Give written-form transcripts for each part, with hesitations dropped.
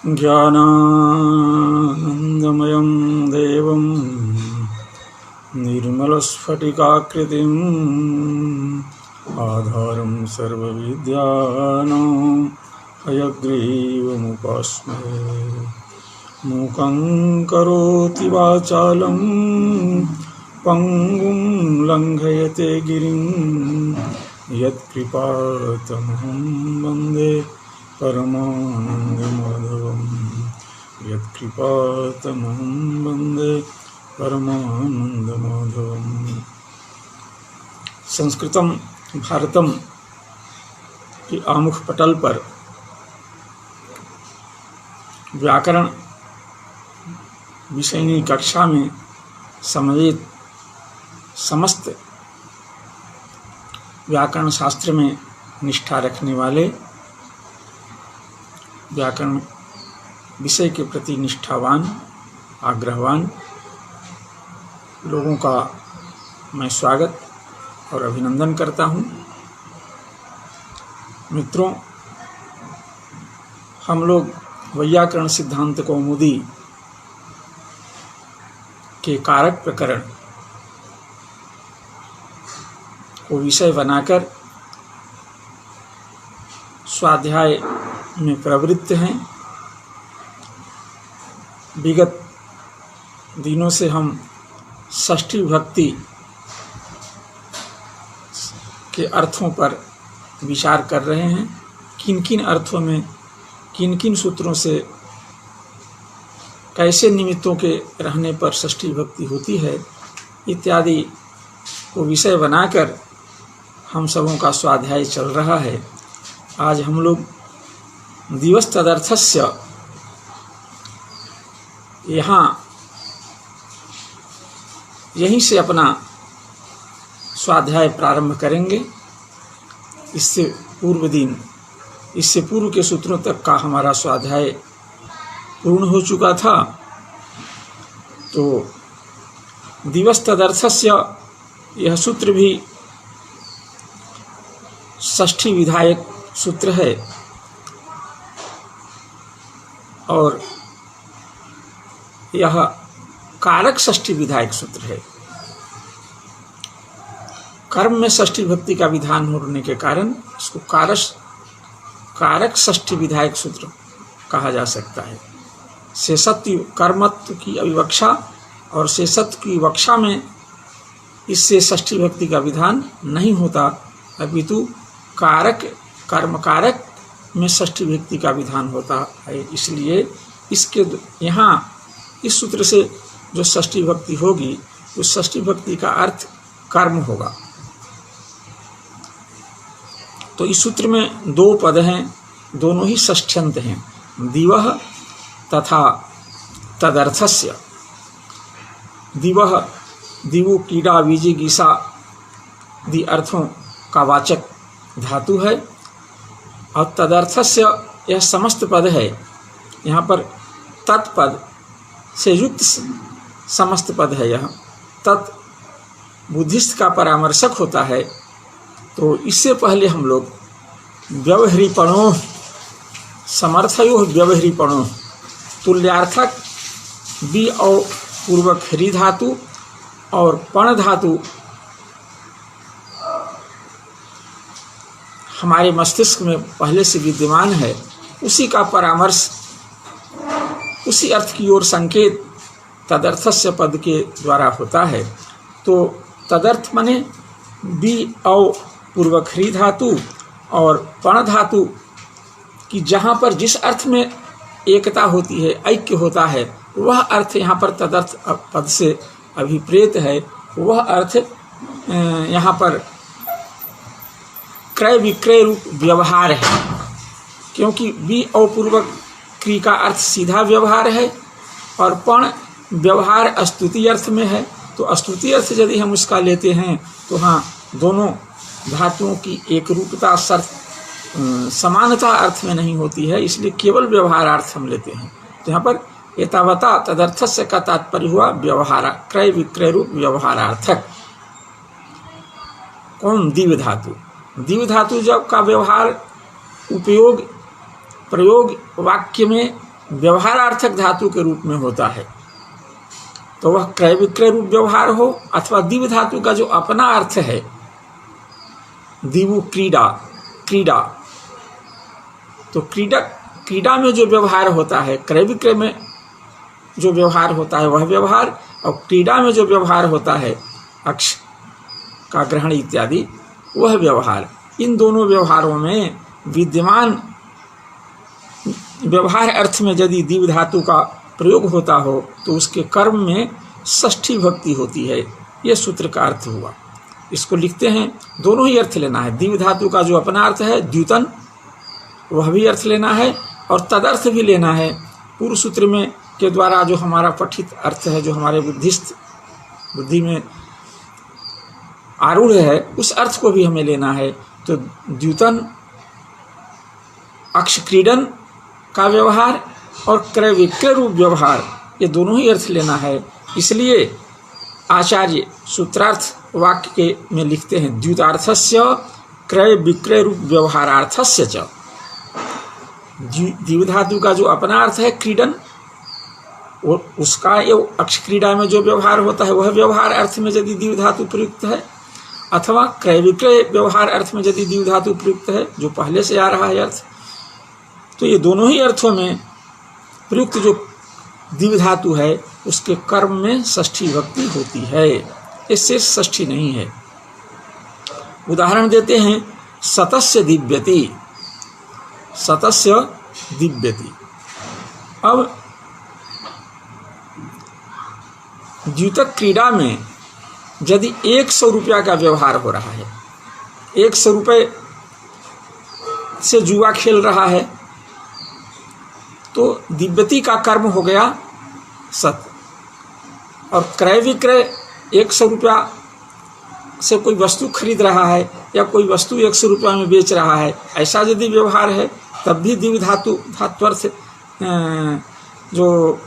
ज्ञानानन्दमयं देवं निर्मलस्फटिकाकृतिम् आधारं सर्वविद्यानां हयग्रीवमुपास्महे। मूकं करोति वाचालं पङ्गुं लङ्घयते गिरिं यत्कृपातमहं वन्दे परमानन्दमाधवं। यत्कृपातमहं वन्दे परमानन्दमाधवं। संस्कृतम भारतम के आमुख पटल पर व्याकरण विषयनी कक्षा में समवेत समस्त व्याकरण शास्त्र में निष्ठा रखने वाले, व्याकरण विषय के प्रति निष्ठावान आग्रहवान लोगों का मैं स्वागत और अभिनंदन करता हूँ। मित्रों, हम लोग वैयाकरण सिद्धांत कौमुदी के कारक प्रकरण को विषय बनाकर स्वाध्याय में प्रवृत्त हैं। विगत दिनों से हम षष्ठी विभक्ति के अर्थों पर विचार कर रहे हैं। किन किन अर्थों में, किन किन सूत्रों से, कैसे निमित्तों के रहने पर षष्ठी विभक्ति होती है इत्यादि को विषय बनाकर हम सबों का स्वाध्याय चल रहा है। आज हम लोग दिवस तदर्थस्य यहीं से अपना स्वाध्याय प्रारंभ करेंगे। इससे पूर्व के सूत्रों तक का हमारा स्वाध्याय पूर्ण हो चुका था। तो दिवस तदर्थस्य यह सूत्र भी षष्ठी विधायक सूत्र है और यह कारक षष्ठी विधायक सूत्र है। कर्म में षष्ठी विभक्ति का विधान होने के कारण इसको कारक षष्ठी विधायक सूत्र कहा जा सकता है। शेषत्व कर्मत्व की अविवक्षा और शेषत्व की विवक्षा में इससे षष्ठी विभक्ति का विधान नहीं होता, अपितु कारक कर्म कारक में षष्ठी विभक्ति का विधान होता है। इसलिए इसके यहाँ इस सूत्र से जो षष्ठी विभक्ति होगी उस षष्ठी विभक्ति का अर्थ कर्म होगा। तो इस सूत्र में दो पद हैं, दोनों ही षष्ठ्यंत हैं, दिवः तथा तदर्थस्य। दिवः दिवु कीड़ा बीजी गीसा दि अर्थों का वाचक धातु है और तदर्थस्य यह समस्त पद है। यहाँ पर तत्पद से युक्त समस्त पद है। यह तत् बुद्धिस्ट का परामर्शक होता है। तो इससे पहले हम लोग व्यवहृपणों समर्थयो व्यवहृपणों तुल्यार्थक बी और पूर्वक ह्री धातु और पण धातु हमारे मस्तिष्क में पहले से विद्यमान है, उसी का परामर्श, उसी अर्थ की ओर संकेत तदर्थस्य पद के द्वारा होता है। तो तदर्थ माने बी और पूर्वक ह्री धातु और पण धातु की जहाँ पर जिस अर्थ में एकता होती है, ऐक्य होता है, वह अर्थ यहाँ पर तदर्थ पद से अभिप्रेत है। वह अर्थ यहाँ पर क्रय विक्रय रूप व्यवहार है, क्योंकि बी और पूर्वक क्री का अर्थ सीधा व्यवहार है और पण व्यवहार अस्तुति अर्थ में है। तो अस्तुति अर्थ यदि हम उसका लेते हैं तो हाँ, दोनों धातुओं की एक रूपता समानता अर्थ में नहीं होती है, इसलिए केवल व्यवहारार्थ हम लेते हैं। तो यहाँ पर एतावता तदर्थस्य का तात्पर्य हुआ व्यवहार, क्रय विक्रय रूप व्यवहारार्थक। कौन? दिव्य धातु। दिव्य धातु जब का व्यवहार उपयोग प्रयोग वाक्य में व्यवहारार्थक धातु के रूप में होता है, तो वह क्रय विक्रय रूप व्यवहार हो अथवा दिव्य धातु का जो अपना अर्थ है, दिवु क्रीडा, क्रीडा, तो क्रीडा में जो व्यवहार होता है, क्रय विक्रय में जो व्यवहार होता है वह व्यवहार, और क्रीडा में जो व्यवहार होता है अक्ष का ग्रहण इत्यादि वह व्यवहार, इन दोनों व्यवहारों में विद्यमान व्यवहार अर्थ में यदि दिव्य धातु का प्रयोग होता हो तो उसके कर्म में षष्ठी भक्ति होती है। यह सूत्र का अर्थ हुआ। इसको लिखते हैं, दोनों ही अर्थ लेना है। दिव्य धातु का जो अपना अर्थ है द्युतन, वह भी अर्थ लेना है और तदर्थ भी लेना है। पूर्व सूत्र में के द्वारा जो हमारा पठित अर्थ है, जो हमारे बुद्धि में आरूढ़ है, उस अर्थ को भी हमें लेना है। तो द्युतन, अक्ष क्रीडन का व्यवहार और क्रय विक्रय रूप व्यवहार, ये दोनों ही अर्थ लेना है। इसलिए आचार्य सूत्रार्थ वाक्य के में लिखते हैं, द्युतार्थस्य क्रय विक्रय रूप व्यवहारार्थस्य च। दिव्य धातु का जो अपना अर्थ है क्रीडन, और उसका ये अक्ष क्रीडा में जो व्यवहार होता है वह व्यवहार अर्थ में यदि दिव्य धातु प्रयुक्त है, अथवा क्रय विक्रय व्यवहार अर्थ में यदि दिव्य धातु प्रयुक्त है, जो पहले से आ रहा है अर्थ, तो ये दोनों ही अर्थों में प्रयुक्त जो दिव्य धातु है उसके कर्म में षष्ठी भक्ति होती है, इससे षष्ठी नहीं है। उदाहरण देते हैं, सतस्य दिव्यति, सतस्य दिव्यति। अब द्युतक क्रीडा में यदि 100 रुपया का व्यवहार हो रहा है, 100 रुपये से जुआ खेल रहा है, तो दिव्यति का कर्म हो गया सत, और क्रय विक्रय 100 रुपया से कोई वस्तु खरीद रहा है या कोई वस्तु 100 रुपया में बेच रहा है, ऐसा यदि व्यवहार है तब भी दिव्य धात्वर्थ जो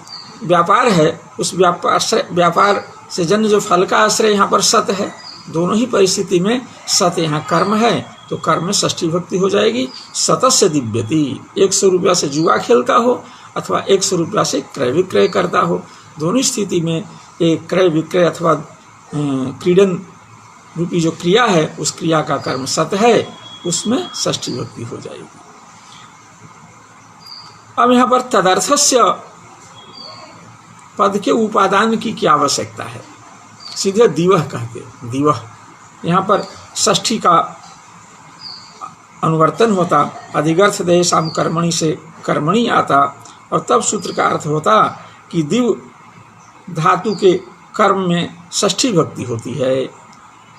व्यापार है उस व्यापार से जन्य जो फल का आश्रय यहाँ पर सत है, दोनों ही परिस्थिति में सत यहाँ कर्म है, तो कर्म में षष्ठी भक्ति हो जाएगी। सतस्य दिव्यति, 100 रुपया से जुआ खेलता हो अथवा 100 रुपया से क्रय विक्रय करता हो, दोनों स्थिति में एक क्रय विक्रय अथवा क्रीडन रूपी जो क्रिया है उस क्रिया का कर्म सत है, उसमें षष्ठी भक्ति हो जाएगी। अब यहाँ पर तदर्थस्य पद के उपादान की क्या आवश्यकता है, सीधे दिवह कहते, दिवह। यहाँ पर षष्ठी का अनुवर्तन होता, अधिगर्थ देशाम कर्मणि से कर्मणि आता, और तब सूत्र का अर्थ होता कि दिव धातु के कर्म में षष्ठी भक्ति होती है,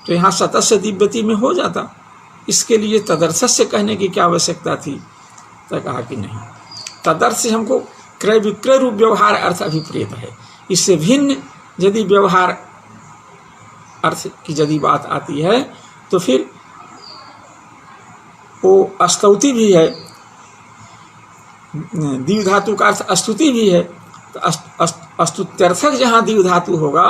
तो यहाँ सतस्य दिव्यति में हो जाता। इसके लिए तदर्थस्य कहने की क्या आवश्यकता थी, तो कहा कि नहीं, तदर्थ से हमको क्रय विक्रय रूप व्यवहार अर्थ अभिप्रेत है। इससे भिन्न यदि व्यवहार अर्थ की यदि बात आती है तो फिर वो स्तुति भी है, दिव्य धातु का अर्थ स्तुति भी है। तो स्तुत्यर्थक जहाँ दिव्य धातु होगा,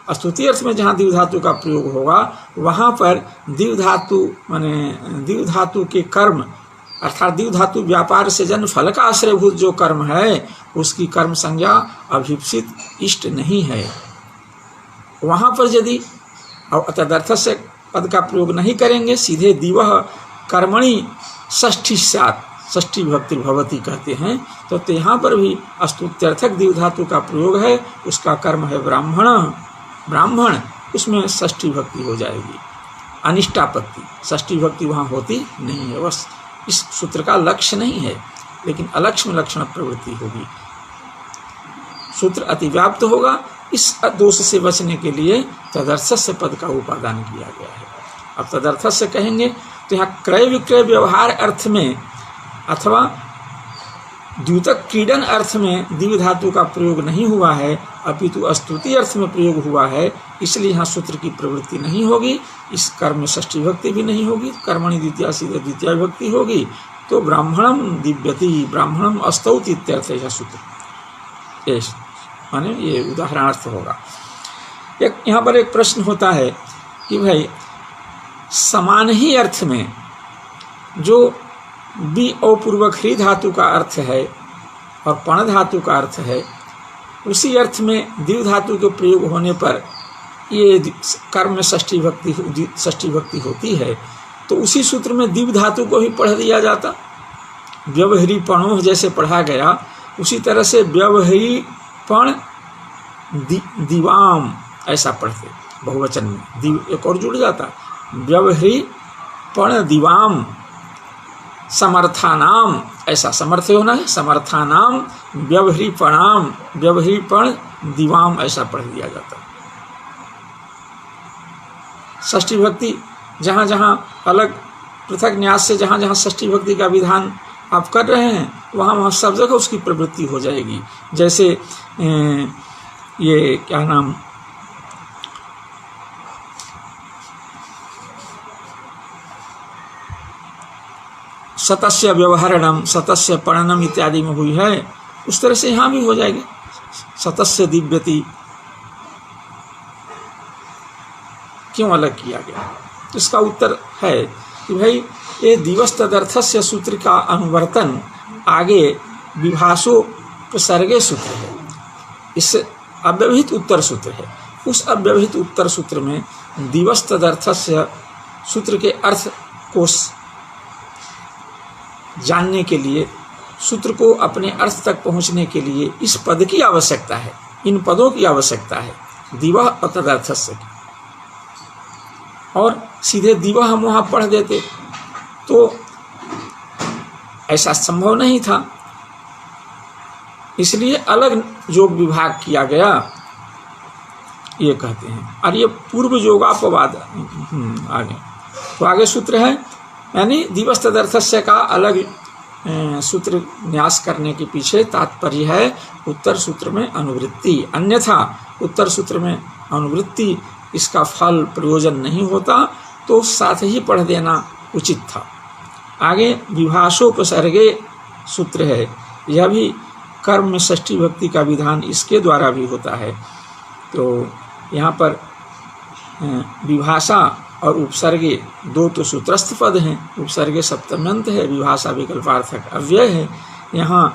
स्तुति अर्थ में जहाँ दिव्य धातु का प्रयोग होगा, वहाँ पर दिव्य धातु माने दिव्य धातु के कर्म अर्थात दिव्य धातु व्यापार से जन्य फल का आश्रयभूत जो कर्म है उसकी कर्म संज्ञा अभिप्सित इष्ट नहीं है। वहाँ पर यदि तदर्थस्य पद का प्रयोग नहीं करेंगे, सीधे दिवह कर्मणि षष्ठी स्यात्, षष्ठी भक्ति भवती कहते हैं, तो यहाँ पर भी स्तुत्यर्थक दिव्य धातु का प्रयोग है, उसका कर्म है ब्राह्मण, उसमें षष्ठी भक्ति हो जाएगी। अनिष्टापत्ति, षष्ठी भक्ति वहाँ होती नहीं है, बस इस सूत्र का लक्ष्य नहीं है, लेकिन अलक्ष्य में लक्षण प्रवृत्ति होगी, सूत्र अतिव्याप्त होगा। इस दोष से बचने के लिए तदर्थस्य पद का उपादान किया गया है। अब तदर्थस्य कहेंगे तो यहाँ क्रय विक्रय व्यवहार अर्थ में अथवा द्युतक क्रीडन अर्थ में दिव्य धातु का प्रयोग नहीं हुआ है, अपितु स्तुति अर्थ में प्रयोग हुआ है, इसलिए यहाँ सूत्र की प्रवृत्ति नहीं होगी। इस कर्म में षष्ठी भक्ति भी नहीं होगी, कर्मणि द्वितीया सीधे द्वितीया भक्ति होगी, तो ब्राह्मणम दिव्यति, ब्राह्मणम स्तौति इत्यर्थ है सूत्र, माने ये उदाहरणार्थ होगा। एक यहाँ पर एक प्रश्न होता है कि भाई समान ही अर्थ में जो बी औपूर्वक ह्री धातु का अर्थ है, और पण धातु का अर्थ है, उसी अर्थ में द्विव धातु के प्रयोग होने पर ये कर्म में षष्ठी भक्ति होती है। तो उसी सूत्र में द्विव धातु को ही पढ़ दिया जाता। व्यवहरी पणोह जैसे पढ़ा गया, उसी तरह से व्यवहरी पण दिवाम ऐसा पढ़ते बहुवचन में, दिव एक और जुड़ जाता। व्यवहरी पण दिवाम समर्थानाम, ऐसा समर्थ होना है, समर्थानाम व्यवहरी प्रणाम, व्यवहरी पण दिवाम ऐसा पढ़ दिया जाता। षष्ठी भक्ति जहाँ जहाँ अलग पृथक न्यास से जहाँ जहाँ षष्ठी भक्ति का विधान आप कर रहे हैं, वहाँ वहाँ सब जगह उसकी प्रवृत्ति हो जाएगी। जैसे ये क्या नाम, सतस्य व्यवहारणम, सतस्य पणनम इत्यादि में हुई है, उस तरह से यहाँ भी हो जाएगी। सतस्य दिव्यति क्यों अलग किया गया? तो इसका उत्तर है कि भाई ये दिवस तदर्थस्य सूत्र का अनुवर्तन आगे विभाषोपसर्गे सूत्र है, इससे अव्यवहित उत्तर सूत्र है। उस अव्यवहित उत्तर सूत्र में दिवस तदर्थस्य सूत्र के अर्थ को जानने के लिए, सूत्र को अपने अर्थ तक पहुंचने के लिए इस पद की आवश्यकता है, इन पदों की आवश्यकता है, दिवह और तदर्थस्य की। और सीधे दिवह हम वहाँ पढ़ देते तो ऐसा संभव नहीं था, इसलिए अलग योग विभाग किया गया, ये कहते हैं। और ये पूर्व योगापवाद आगे तो आगे सूत्र है, यानी दिवस तदर्थस्य का अलग सूत्र न्यास करने के पीछे तात्पर्य है उत्तर सूत्र में अनुवृत्ति, अन्यथा उत्तर सूत्र में अनुवृत्ति इसका फल प्रयोजन नहीं होता, तो साथ ही पढ़ देना उचित था। आगे विभाषोपसर्गे सूत्र है, यह भी कर्म में षष्ठी भक्ति का विधान इसके द्वारा भी होता है। तो यहाँ पर विभाषा और उपसर्गे दो तो सूत्रस्थ पद हैं, उपसर्गे सप्तम्यंत है, विभाषा विकल्पार्थक अव्यय है। यहाँ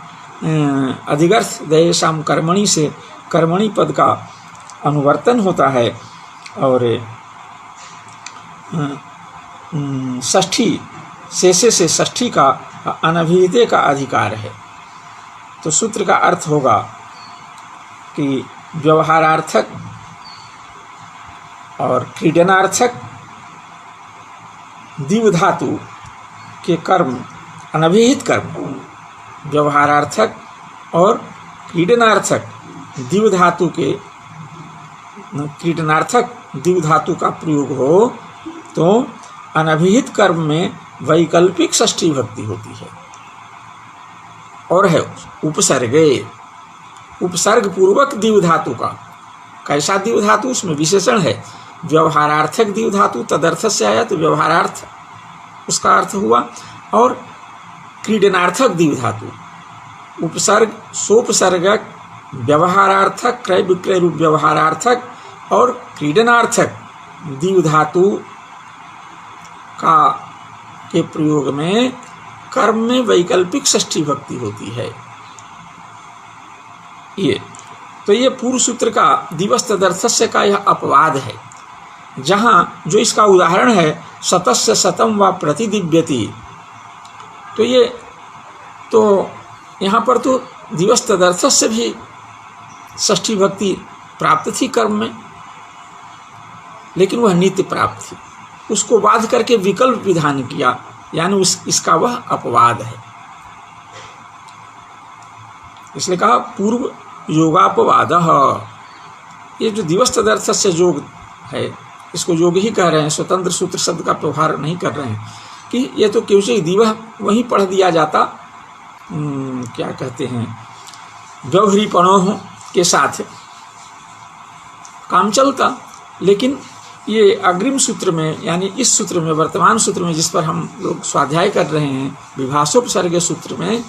अधिगर्थ दयेशाम कर्मणि से कर्मणि पद का अनुवर्तन होता है और षष्ठी शेषे से षष्ठी का अनभिहिते का अधिकार है। तो सूत्र का अर्थ होगा कि व्यवहारार्थक और क्रीडनार्थक दिव धातु के कर्म, अनभिहित कर्म, व्यवहारार्थक और क्रीडनार्थक दिव धातु के, क्रीडनार्थक दिव धातु का प्रयोग हो तो अनभिहित कर्म में वैकल्पिक षष्ठी भक्ति होती है। और है उपसर्गे, उपसर्ग पूर्वक दिव धातु का, कैसा दिव धातु, उसमें विशेषण है। व्यवहारार्थक दिव धातु तदर्थ से आया तो व्यवहारार्थ उसका अर्थ हुआ, और क्रीडनार्थक दिव धातु उपसर्ग सोपसर्गक व्यवहारार्थक क्रय विक्रय रूप व्यवहारार्थक और क्रीडनार्थक दिव धातु का के प्रयोग में कर्म में वैकल्पिक षष्ठी भक्ति होती है। ये पूर्व सूत्र का दिवस तदर्थस्य का यह अपवाद है, जहाँ जो इसका उदाहरण है शतस्य शतम व प्रतिदिव्यति, तो यहाँ पर तो दिवस तदर्थस्य भी षष्ठी भक्ति प्राप्त थी कर्म में, लेकिन वह नित्य प्राप्त थी, उसको बाध करके विकल्प विधान किया, यानी इसका वह अपवाद है। इसलिए कहा पूर्व योगापवाद। ये जो दिवस तदर्थस्य योग है, इसको योग ही कह रहे हैं, स्वतंत्र सूत्र शब्द का व्यवहार नहीं कर रहे हैं कि ये तो क्योंकि दिवह वहीं पढ़ दिया जाता, क्या कहते हैं, व्यवहारीपणों के साथ काम चलता। लेकिन ये अग्रिम सूत्र में, यानी इस सूत्र में, वर्तमान सूत्र में जिस पर हम लोग स्वाध्याय कर रहे हैं, विभाषोपसर्ग सूत्र में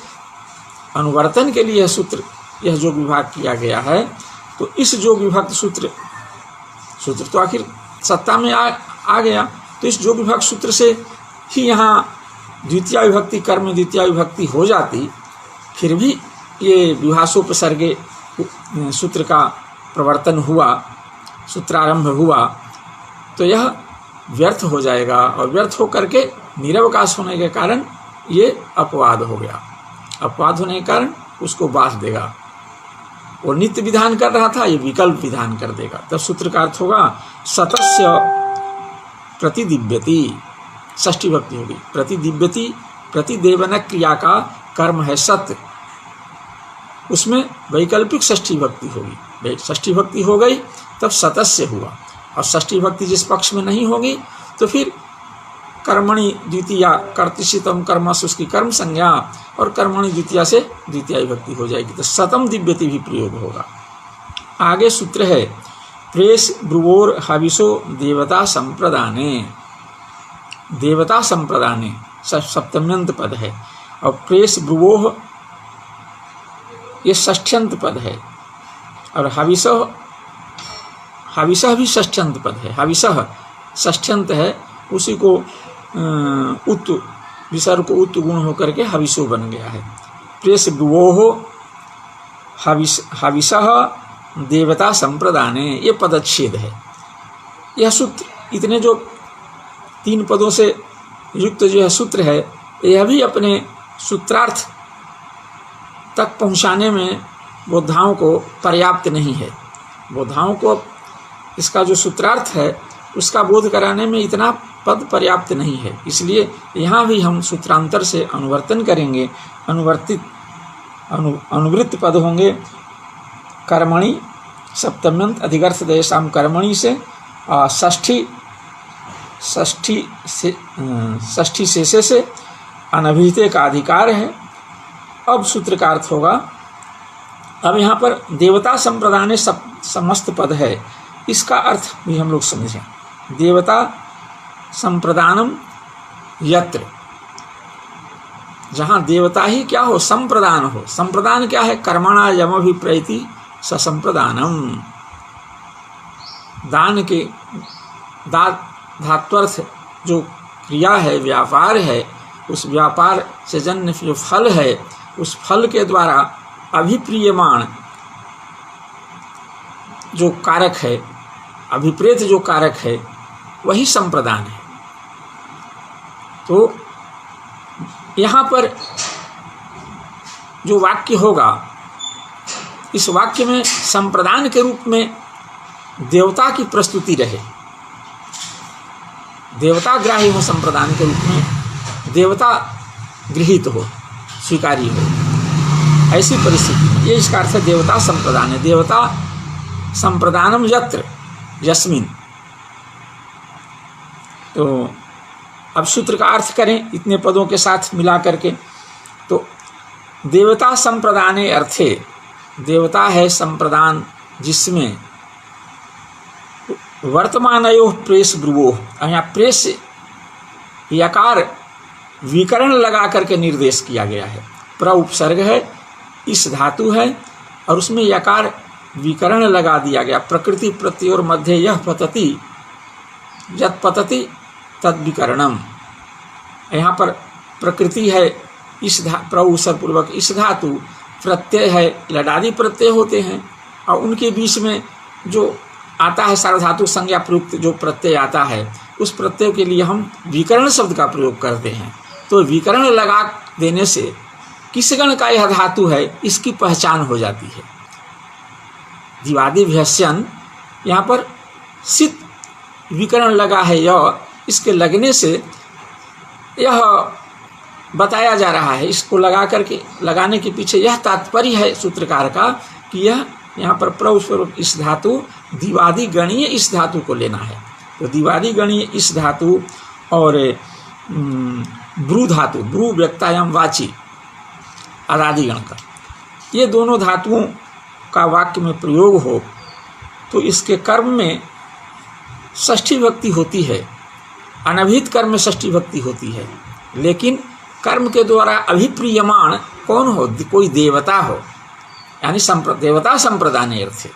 अनुवर्तन के लिए यह सूत्र, यह जो विभाग किया गया है, तो इस जो विभक्त सूत्र तो आखिर सत्ता में आ गया, तो इस जो विभाग सूत्र से ही यहाँ द्वितीय विभक्ति कर्म द्वितीय विभक्ति हो जाती, फिर भी ये विभाषोपसर्गे सूत्र का प्रवर्तन हुआ, सूत्रारंभ हुआ, तो यह व्यर्थ हो जाएगा और व्यर्थ होकर के निरवकाश होने के कारण ये अपवाद हो गया। अपवाद होने के कारण उसको बाध देगा। वो नित्य विधान कर रहा था, ये विकल्प विधान कर देगा। तब सूत्र का अर्थ होगा सतस्य प्रतिदिव्यति, षष्ठी भक्ति होगी। प्रतिदिव्यति, प्रतिदेवन क्रिया का कर्म है सत्य, उसमें वैकल्पिक षष्ठी भक्ति होगी। षष्ठी भक्ति हो गई तब सतस्य हुआ, और षष्ठी भक्ति जिस पक्ष में नहीं होगी तो फिर कर्मणि द्वितीया, कर्तृषितम कर्मस उसकी कर्म संज्ञा, और कर्मणि द्वितीया से द्वितीय भक्ति हो जाएगी, तो सतम दिव्यति भी प्रयोग होगा। आगे सूत्र है प्रेस ब्रुवोर हविषो देवता संप्रदाने। देवता संप्रदाने सप्तम्यंत पद है, और प्रेस ब्रुवोह ये षष्ठ्यंत पद है, और हविषः भी षष्ठ्यंत पद है। हविषः षष्ठ्यंत है, उसी को उत विसर्ग को उत गुण होकर के हविषो बन गया है। प्रेस ब्रुवोह हविषः देवता संप्रदाने, ये पदच्छेद है। यह सूत्र, इतने जो 3 पदों से युक्त जो है सूत्र है, यह भी अपने सूत्रार्थ तक पहुंचाने में बोधाओं को पर्याप्त नहीं है। बोधाओं को इसका जो सूत्रार्थ है उसका बोध कराने में इतना पद पर्याप्त नहीं है, इसलिए यहाँ भी हम सूत्रांतर से अनुवर्तन करेंगे। अनुवृत्त पद होंगे कर्मणि सप्तम्यंत अधिगर्थ देशाम कर्मणि से, षष्ठी शेषे से अनभिहिते का अधिकार है। अब सूत्र का अर्थ होगा, अब यहाँ पर देवता संप्रदान समस्त पद है, इसका अर्थ भी हम लोग समझें। देवता संप्रदानम यत्र, जहाँ देवता ही क्या हो, संप्रदान हो। संप्रदान क्या है, कर्मणा यमभिप्रैति ससंप्रदानम, दान के धात्वर्थ जो क्रिया है, व्यापार है, उस व्यापार से जन्य जो फल है, उस फल के द्वारा अभिप्रियमाण जो कारक है, अभिप्रेत जो कारक है, वही संप्रदान है। तो यहाँ पर जो वाक्य होगा, इस वाक्य में संप्रदान के रूप में देवता की प्रस्तुति रहे, देवता ग्राही हो, संप्रदान के रूप में देवता गृहीत हो, स्वीकारी हो, ऐसी परिस्थिति में ये इसका अर्थ है देवता संप्रदान है। देवता संप्रदानम यत्र यस्मिन। तो अब सूत्र का अर्थ करें इतने पदों के साथ मिला करके, तो देवता संप्रदाने अर्थे, देवता है संप्रदान जिसमें वर्तमानयोः प्रेस ब्रुवोः, यहाँ प्रेस यकार विकरण लगा करके निर्देश किया गया है। प्र उपसर्ग है, इस धातु है, और उसमें यकार विकरण लगा दिया गया। प्रकृति प्रत्योर मध्य यह पतति, यत् पतति तद विकरणम। यहाँ पर प्रकृति है, इस प्र उपसर्ग पूर्वक इस धातु, प्रत्यय है, लडादि प्रत्यय होते हैं, और उनके बीच में जो आता है सार्वधातु संज्ञा प्रयुक्त जो प्रत्यय आता है, उस प्रत्यय के लिए हम विकरण शब्द का प्रयोग करते हैं। तो विकरण लगा देने से किस गण का यह धातु है, इसकी पहचान हो जाती है। दिवादि भ्यस्यन, यहाँ पर सित विकरण लगा है, यह इसके लगने से यह बताया जा रहा है। इसको लगा करके, लगाने के पीछे यह तात्पर्य है सूत्रकार का कि यह यहाँ पर प्रउस्वरूप इस धातु दिवादि गणीय इस धातु को लेना है। तो दिवादि गणीय इस धातु और ब्रू धातु, ब्रू व्यक्तायाम वाची अदादिगण का, ये दोनों धातुओं का वाक्य में प्रयोग हो तो इसके कर्म में षष्ठी भक्ति होती है, अनभिहित कर्म में षष्ठी भक्ति होती है। लेकिन कर्म के द्वारा अभिप्रियमाण कौन हो, कोई देवता हो, यानी देवता संप्रदान अर्थ है।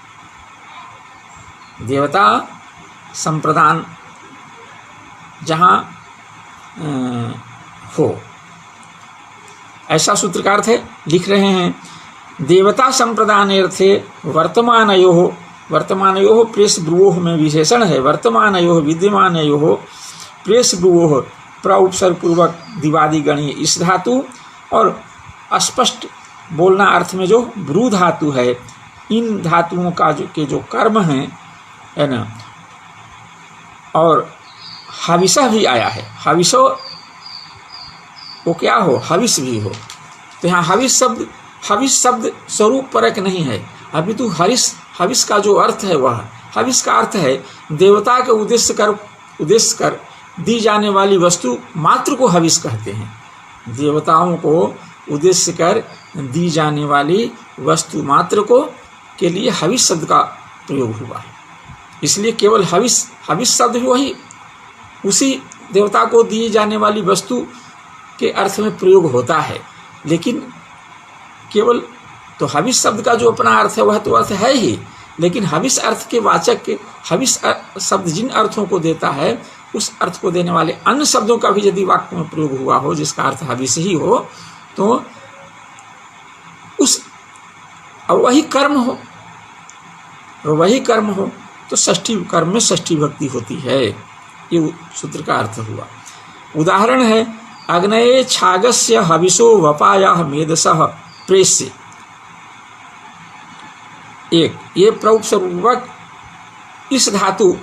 देवता संप्रदान जहाँ हो, ऐसा सूत्र का अर्थ है। लिख रहे हैं देवता संप्रदानेर्थे वर्तमानयोः प्रेस ब्रुवोः में विशेषण है। वर्तमानयोः विद्यमानयोः प्रेस ब्रुवोः प्र उपसर्ग पूर्वक दिवादी गणीय इस धातु और स्पष्ट बोलना अर्थ में जो ब्रू धातु है, इन धातुओं का जो कर्म है ना, और हविषा भी आया है। हविषो वो क्या हो, हविष भी हो। तो यहाँ हविष शब्द स्वरूप परक नहीं है, अपितु हविष का जो अर्थ है वह हविष का अर्थ है देवता के उद्देश्य कर दी जाने वाली वस्तु मात्र को हविष कहते हैं। देवताओं को उद्देश्य कर दी जाने वाली वस्तु मात्र को के लिए हविष शब्द का प्रयोग हुआ है। इसलिए केवल हविष शब्द भी वही उसी देवता को दी जाने वाली वस्तु के अर्थ में प्रयोग होता है, लेकिन केवल तो हविष शब्द का जो अपना अर्थ है वह तो अर्थ है ही, लेकिन हविष अर्थ के वाचक के हविष शब्द जिन अर्थों को देता है उस अर्थ को देने वाले अन्य शब्दों का भी यदि वाक्य में प्रयोग हुआ हो जिसका अर्थ हविष ही हो, तो उस वही कर्म हो तो षष्ठी कर्म में षष्ठी भक्ति होती है। ये सूत्र का अर्थ हुआ। उदाहरण है अग्नये छागस्य हविषो वपायाः मेधसः प्रेष्य। एक ये प्रउपसर्गपूर्वक इस धातु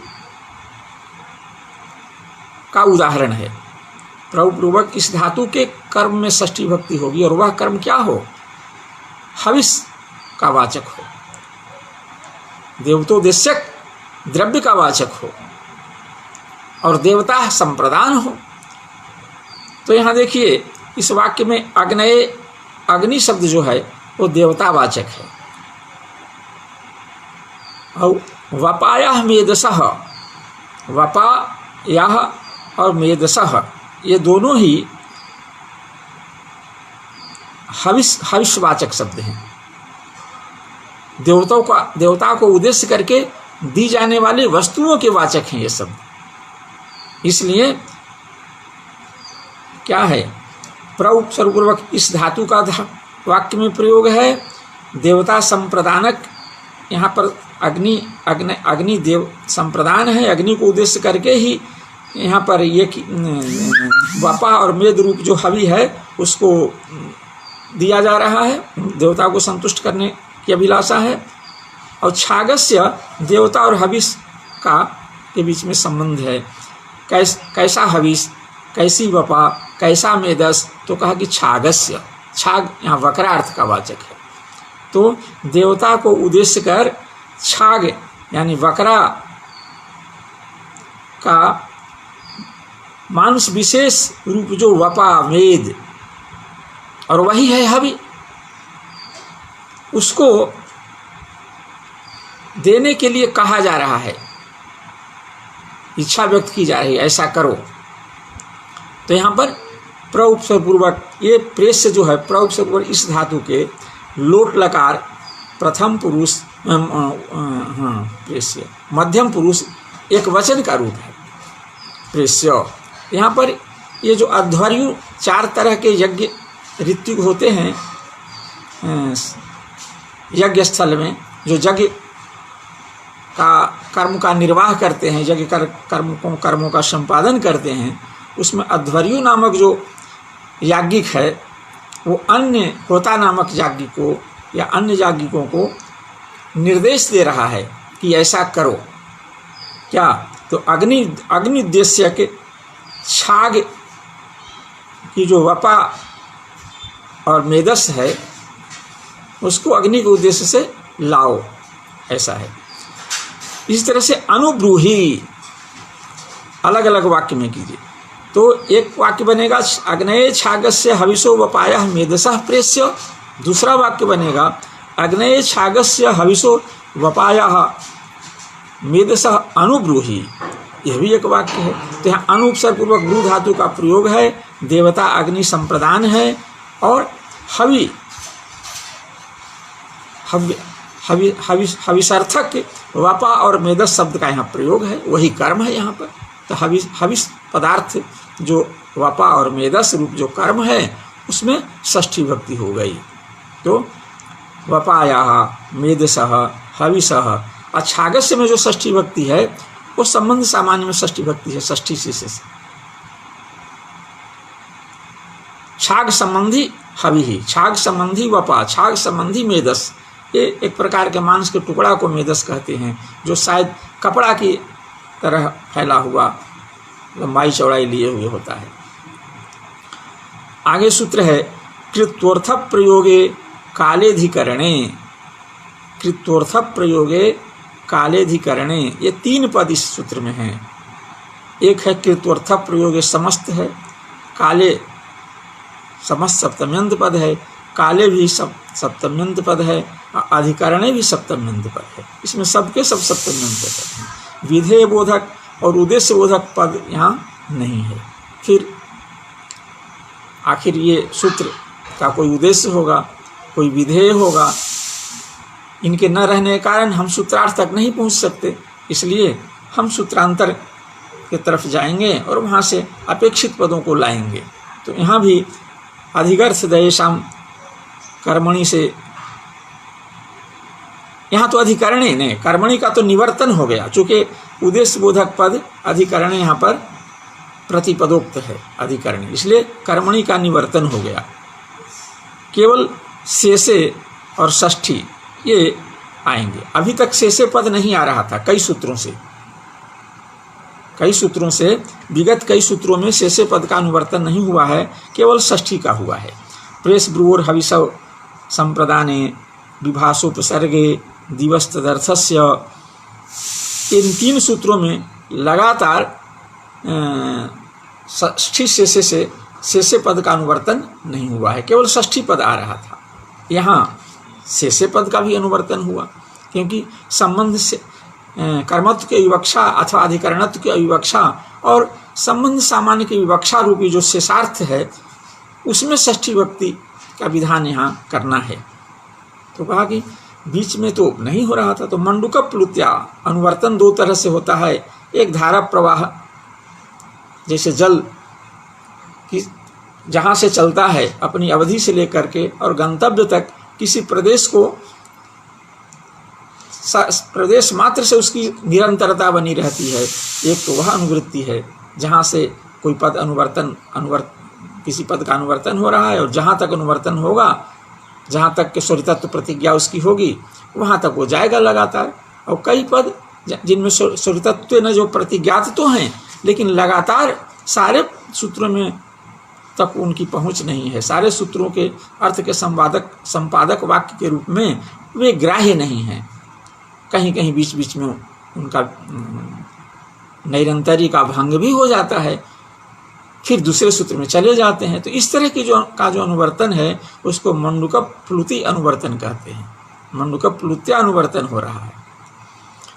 का उदाहरण है। प्रउपपूर्वक इस धातु के कर्म में षष्ठी भक्ति होगी और वह कर्म क्या हो, हविष का वाचक हो, देवतोद्देश्यक द्रव्य का वाचक हो और देवता संप्रदान हो। तो यहाँ देखिए इस वाक्य में अग्नये अग्नि शब्द जो है वो देवतावाचक है और वपायाः मेधसः, वपायाः और मेधसः ये दोनों ही हविषवाचक शब्द हैं। देवता को उद्देश्य करके दी जाने वाली वस्तुओं के वाचक हैं ये शब्द। इसलिए क्या है, प्रउपसर्गपूर्वक इस धातु का वाक्य में प्रयोग है। देवता संप्रदानक, यहाँ पर अग्नि देव संप्रदान है, अग्नि को उद्देश्य करके ही यहाँ पर ये वपा और मेद रूप जो हवि है उसको दिया जा रहा है, देवता को संतुष्ट करने की अभिलाषा है। और छागस्य देवता और हविष का के बीच में संबंध है। कैसा हविष, कैसी वपा, कैसा मेदस, तो कहा कि छागस्य, छाग यहाँ वक्रार्थ का वाचक है। तो देवता को उद्देश्य कर छाग यानी वक्रा का मानुष विशेष रूप जो वपा मेद और वही है हवि, उसको देने के लिए कहा जा रहा है, इच्छा व्यक्त की जा रही है ऐसा करो। तो यहाँ पर प्रउपसर्गपूर्वक ये प्रेष्य जो है, प्रउपसर्गपूर्वक इस धातु के लोट लकार प्रथम पुरुष प्रेष्य मध्यम पुरुष एक वचन का रूप है प्रेष्य। यहाँ पर ये जो अध्वर्यु 4 तरह के यज्ञ ऋत्विक होते हैं यज्ञ स्थल में, जो यज्ञ का कर्म का निर्वाह करते हैं, यज्ञ कर्मों का संपादन करते हैं, उसमें अध्वर्यु नामक जो याज्ञिक है वो अन्य होता नामक याज्ञिक को या अन्य याज्ञिकों को निर्देश दे रहा है कि ऐसा करो। क्या, तो अग्नि उद्देश्य के छाग की जो वपा और मेदस है उसको अग्नि के उद्देश्य से लाओ, ऐसा है। इस तरह से अनुब्रूही अलग अलग वाक्य में कीजिए। तो एक वाक्य बनेगा अग्नये छागस्य हविषो वपायाः मेधसः प्रेष्य, दूसरा वाक्य बनेगा अग्नये छागस्य हविषो वपायाः मेधसः अनुब्रूही, यह भी एक वाक्य है। तो यहाँ अनुपसर्गपूर्वक ब्रू धातु का प्रयोग है, देवता अग्नि संप्रदान है और हविषार्थक वपा और मेदस शब्द का यहाँ प्रयोग है, वही कर्म है यहाँ पर। तो हविष पदार्थ जो वपा और मेदस रूप जो कर्म है उसमें षष्ठी भक्ति हो गई। तो वपायाः मेदसः हविषः। और छागस्य में जो षष्ठी भक्ति है वो संबंध सामान्य में षष्ठी भक्ति है, षष्ठी से। छाग संबंधी हवि, छाग संबंधी वपा, छाग संबंधी मेदस। ये एक प्रकार के मांस के टुकड़ा को मेदस कहते हैं, जो शायद कपड़ा की तरह फैला हुआ, लंबाई चौड़ाई लिए हुए होता है। आगे सूत्र है कृत्वोर्थ प्रयोगे कालेधिकरणे। कृत्वोर्थ प्रयोगे कालेधिकरणे, ये 3 पद इस सूत्र में हैं। एक है कृत्वोर्थ प्रयोगे समस्त है, काले समस्त सप्तम्यंत पद है, काले भी सप्तम्यंत पद है, अधिकरणे भी सप्तम्यंत पद है। इसमें सबके सब सप्तम्यंत पद हैं। विधेय बोधक और उद्देश्य बोधक पद यहाँ नहीं है। फिर आखिर ये सूत्र का कोई उद्देश्य होगा, कोई विधेय होगा, इनके न रहने के कारण हम सूत्रार्थ तक नहीं पहुँच सकते। इसलिए हम सूत्रांतर की तरफ जाएंगे और वहाँ से अपेक्षित पदों को लाएंगे। तो यहाँ भी अधिगर्थ दयेशाम कर्मणि से, यहाँ तो अधिकरणे ने, कर्मणि का तो निवर्तन हो गया, चूँकि उद्देश्य बोधक पद अधिकरणे यहाँ पर प्रतिपदोक्त है अधिकरणे, इसलिए कर्मणि का निवर्तन हो गया। केवल शेषे और षष्ठी ये आएंगे। अभी तक शेषे पद नहीं आ रहा था, कई सूत्रों से विगत कई सूत्रों में शेषे पद का अनुवर्तन नहीं हुआ है, केवल षष्ठी का हुआ है। प्रेस ब्रुवोर हविषव संप्रदाने विभाषोपसर्गे दिवस तदर्थस्य, इन 3 सूत्रों में लगातार षष्ठी शेषे से शेषे पद का अनुवर्तन नहीं हुआ है, केवल षष्ठी पद आ रहा था। यहाँ शेषे पद का भी अनुवर्तन हुआ, क्योंकि संबंध से कर्मत्व की विवक्षा अथवा अधिकरणत्व की विवक्षा और संबंध सामान्य की विवक्षा रूपी जो शेषार्थ है, उसमें षष्ठी भक्ति का विधान यहाँ करना है। तो कहा कि बीच में तो नहीं हो रहा था, तो मंडूक प्लुत्या अनुवर्तन 2 तरह से होता है। एक धारा प्रवाह, जैसे जल की जहाँ से चलता है अपनी अवधि से लेकर के और गंतव्य तक किसी प्रदेश को, प्रदेश मात्र से उसकी निरंतरता बनी रहती है। एक तो वह अनुवृत्ति है जहाँ से कोई पद किसी पद का अनुवर्तन हो रहा है, और जहाँ तक अनुवर्तन होगा, जहाँ तक के स्वरितत्व प्रतिज्ञा उसकी होगी, वहाँ तक वो जाएगा लगातार। और कई पद जिनमें स्वरितत्व न जो प्रतिज्ञात तो हैं, लेकिन लगातार सारे सूत्रों में तक उनकी पहुँच नहीं है, सारे सूत्रों के अर्थ के संपादक वाक्य के रूप में वे ग्राह्य नहीं हैं। कहीं कहीं बीच बीच में उनका नैरंतर्य का भंग भी हो जाता है, फिर दूसरे सूत्र में चले जाते हैं। तो इस तरह की जो अनुवर्तन है उसको मंडूक प्लुति अनुवर्तन कहते हैं। मंडूक प्लुत्या अनुवर्तन हो रहा है,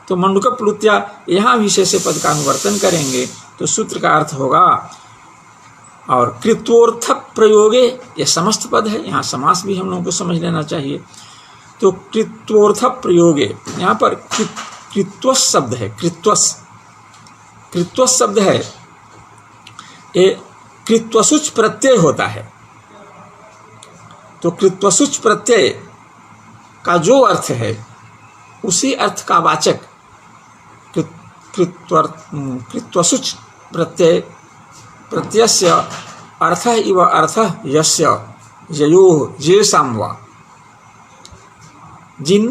तो मंडूक प्लुत्या यहाँ विशेष पद का अनुवर्तन करेंगे तो सूत्र का अर्थ होगा। और कृत्वोर्थ प्रयोगे, ये समस्त पद है, यहाँ समास भी हम लोगों को समझ लेना चाहिए। तो कृत्वोर्थ प्रयोगे, यहाँ पर कृत्वस शब्द है, कृत्वस शब्द है, ये कृत्वसुच प्रत्यय होता है। तो कृत्वसुच प्रत्यय का जो अर्थ है उसी अर्थ का वाचक कृत्वसुच प्रत्ययस्य अर्थ इव अर्थ यस्य ययोः येषां वा, जिन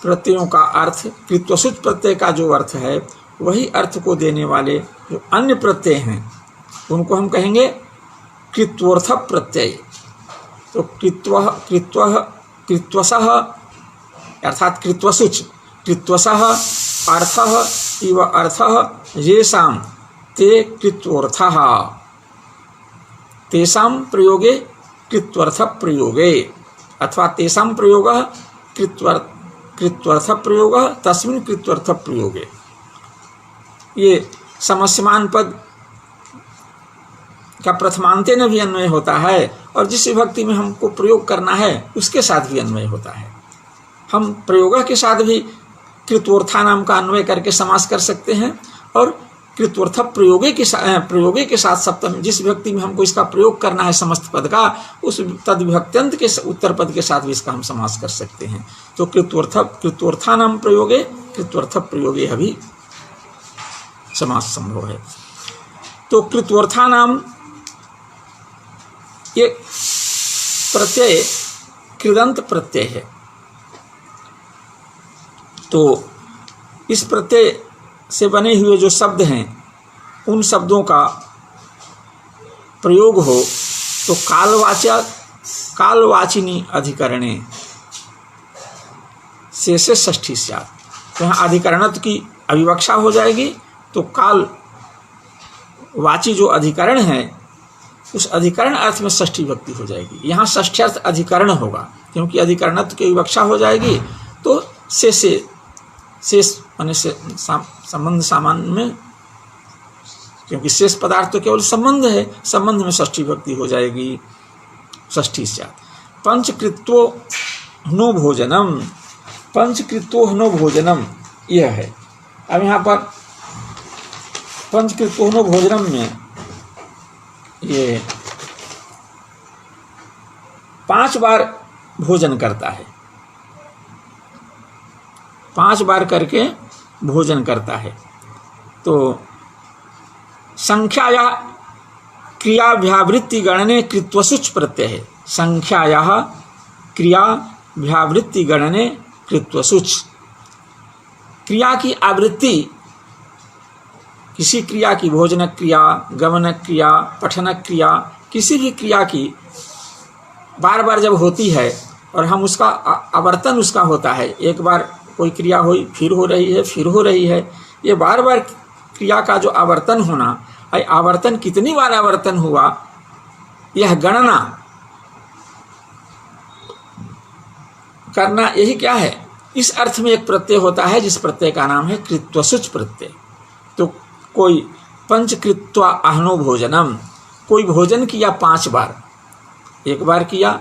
प्रत्ययों का अर्थ कृत्वसुच प्रत्यय का जो अर्थ है वही अर्थ को देने वाले जो अन्य प्रत्यय हैं उनको हम कहेंगे कृत्वोर्थ प्रत्यय। तो कृत्वसः अर्थात कृत्वसः अर्थः इव अर्थः येषां ते कृत्वोर्थः, तेषां प्रयोगे कृत्वर्थ प्रयोगे, अथवा तेषां प्रयोगः कृत्वर्थ प्रयोगः तस्मिन् कृत्वर्थ प्रयोगे। ये समस्यमान पद का प्रथमांते न भी अन्वय होता है, और जिस विभक्ति में हमको प्रयोग करना है उसके साथ भी अन्वय होता है। हम प्रयोग के साथ भी कृत्वोर्था नाम का अन्वय करके समास कर सकते हैं, और कृत्वर्थ प्रयोगे के साथ सप्तमी, जिस विभक्ति में हमको इसका प्रयोग करना है समस्त पद का, उस तद विभक्त्यंत के उत्तर पद के साथ भी इसका हम समास कर सकते हैं। तो कृत्वर्थानाम प्रयोगे, कृत्वर्थ प्रयोगे अभी समास संभव है। तो कृत्वर्थानाम ये प्रत्यय कृदंत प्रत्यय है। तो इस प्रत्यय से बने हुए जो शब्द हैं, उन शब्दों का प्रयोग हो तो कालवाचिनी अधिकरणे शेषे षष्ठी स्यात्। तो यहाँ अधिकरणत्व की अविवक्षा हो जाएगी, तो कालवाची जो अधिकरण है उस अधिकरण अर्थ में षष्ठी विभक्ति हो जाएगी। यहाँ षष्ठी अर्थ अधिकरण होगा, क्योंकि अधिकरणत्व की विवक्षा हो जाएगी। तो शेष माने से संबंध सामान्य में, क्योंकि शेष पदार्थ तो केवल संबंध है, संबंध में षष्ठी विभक्ति हो जाएगी, षष्ठी स्यात्। पंचकृत्वो ह्नो भोजनम, पंचकृत्वो ह्नो भोजनम यह है। अब यहाँ पर पंचकृत्वो ह्नो भोजनम में ये 5 बार भोजन करता है, 5 बार करके भोजन करता है। तो संख्याया क्रियाभ्यावृत्ति गणने कृत्वसुच प्रत्यय है। संख्याया क्रियाभ्यावृत्ति गणने कृत्वसुच, क्रिया की आवृत्ति, किसी क्रिया की, भोजन क्रिया, गमन क्रिया, पठन क्रिया, किसी भी क्रिया की बार बार जब होती है और हम उसका आवर्तन उसका होता है, एक बार कोई क्रिया हुई, फिर हो रही है, फिर हो रही है, ये बार बार क्रिया का जो आवर्तन होना, आवर्तन कितनी बार आवर्तन हुआ, यह गणना करना, यही क्या है, इस अर्थ में एक प्रत्यय होता है जिस प्रत्यय का नाम है कृत्वसुच प्रत्यय। तो कोई पंचकृत्वा अह्नो भोजनम, कोई भोजन किया 5 बार, एक बार किया,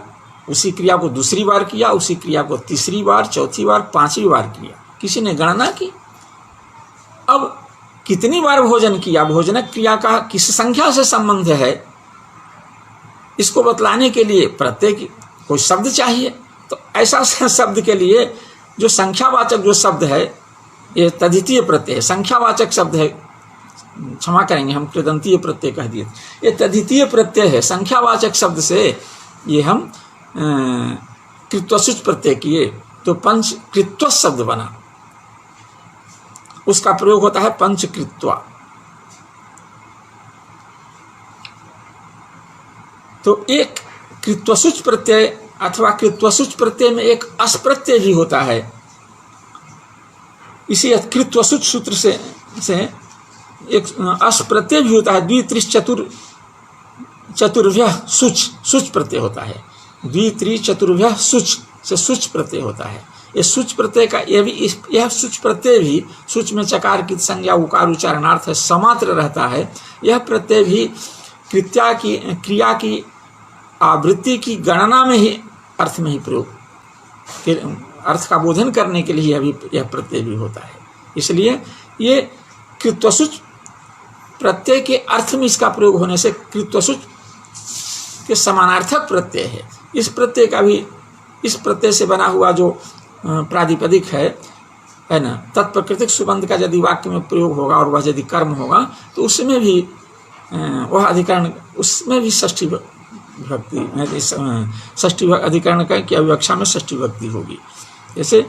उसी क्रिया को दूसरी बार किया, उसी क्रिया को तीसरी बार, चौथी बार, 5वीं बार किया, किसी ने गणना की। अब कितनी बार भोजन किया, भोजन क्रिया का किस संख्या से संबंध है, इसको बतलाने के लिए प्रत्यय की कोई शब्द चाहिए। तो ऐसा शब्द के लिए जो संख्यावाचक जो शब्द है, ये तद्धितीय प्रत्यय है, संख्यावाचक शब्द है, क्षमा करेंगे हम कृदंतीय प्रत्यय कह दिए, ये तद्धितीय प्रत्यय है। संख्यावाचक शब्द से ये हम कृत्वसुच प्रत्यय किए, तो पंचकृत्व शब्द बना, उसका प्रयोग होता है पंचकृत्वा। तो एक कृत्वसुच प्रत्यय अथवा कृत्वसुच प्रत्यय में एक अस प्रत्यय भी होता है। इसी कृत्वसुच सूत्र से एक अस प्रत्यय भी होता है। द्वित्रिश चतुर्भ्य सुच प्रत्यय होता है। द्वित्रि चतुर्भ्य सुच से सुच प्रत्यय होता है। ये सुच प्रत्यय का यह सुच प्रत्यय भी, सुच में चकार की संज्ञा उकार उच्चारणार्थ है, समात्र रहता है। यह प्रत्यय भी क्रिया की आवृत्ति की गणना में ही, अर्थ में ही प्रयोग, अर्थ का बोधन करने के लिए यह प्रत्यय भी होता है। इसलिए ये कृत्वसुच प्रत्यय के अर्थ में इसका प्रयोग होने से कृत्वसुच के समानार्थक प्रत्यय है। इस प्रत्यय का भी, इस प्रत्यय से बना हुआ जो प्रातिपदिक है ना, तत्प्रकृतिक सुबंध का यदि वाक्य में प्रयोग होगा और वह यदि कर्म होगा तो उसमें भी वह अधिकरण, उसमें भी षष्ठी विभक्ति, षष्ठी अधिकरण की अविवक्षा में षष्ठी विभक्ति होगी। जैसे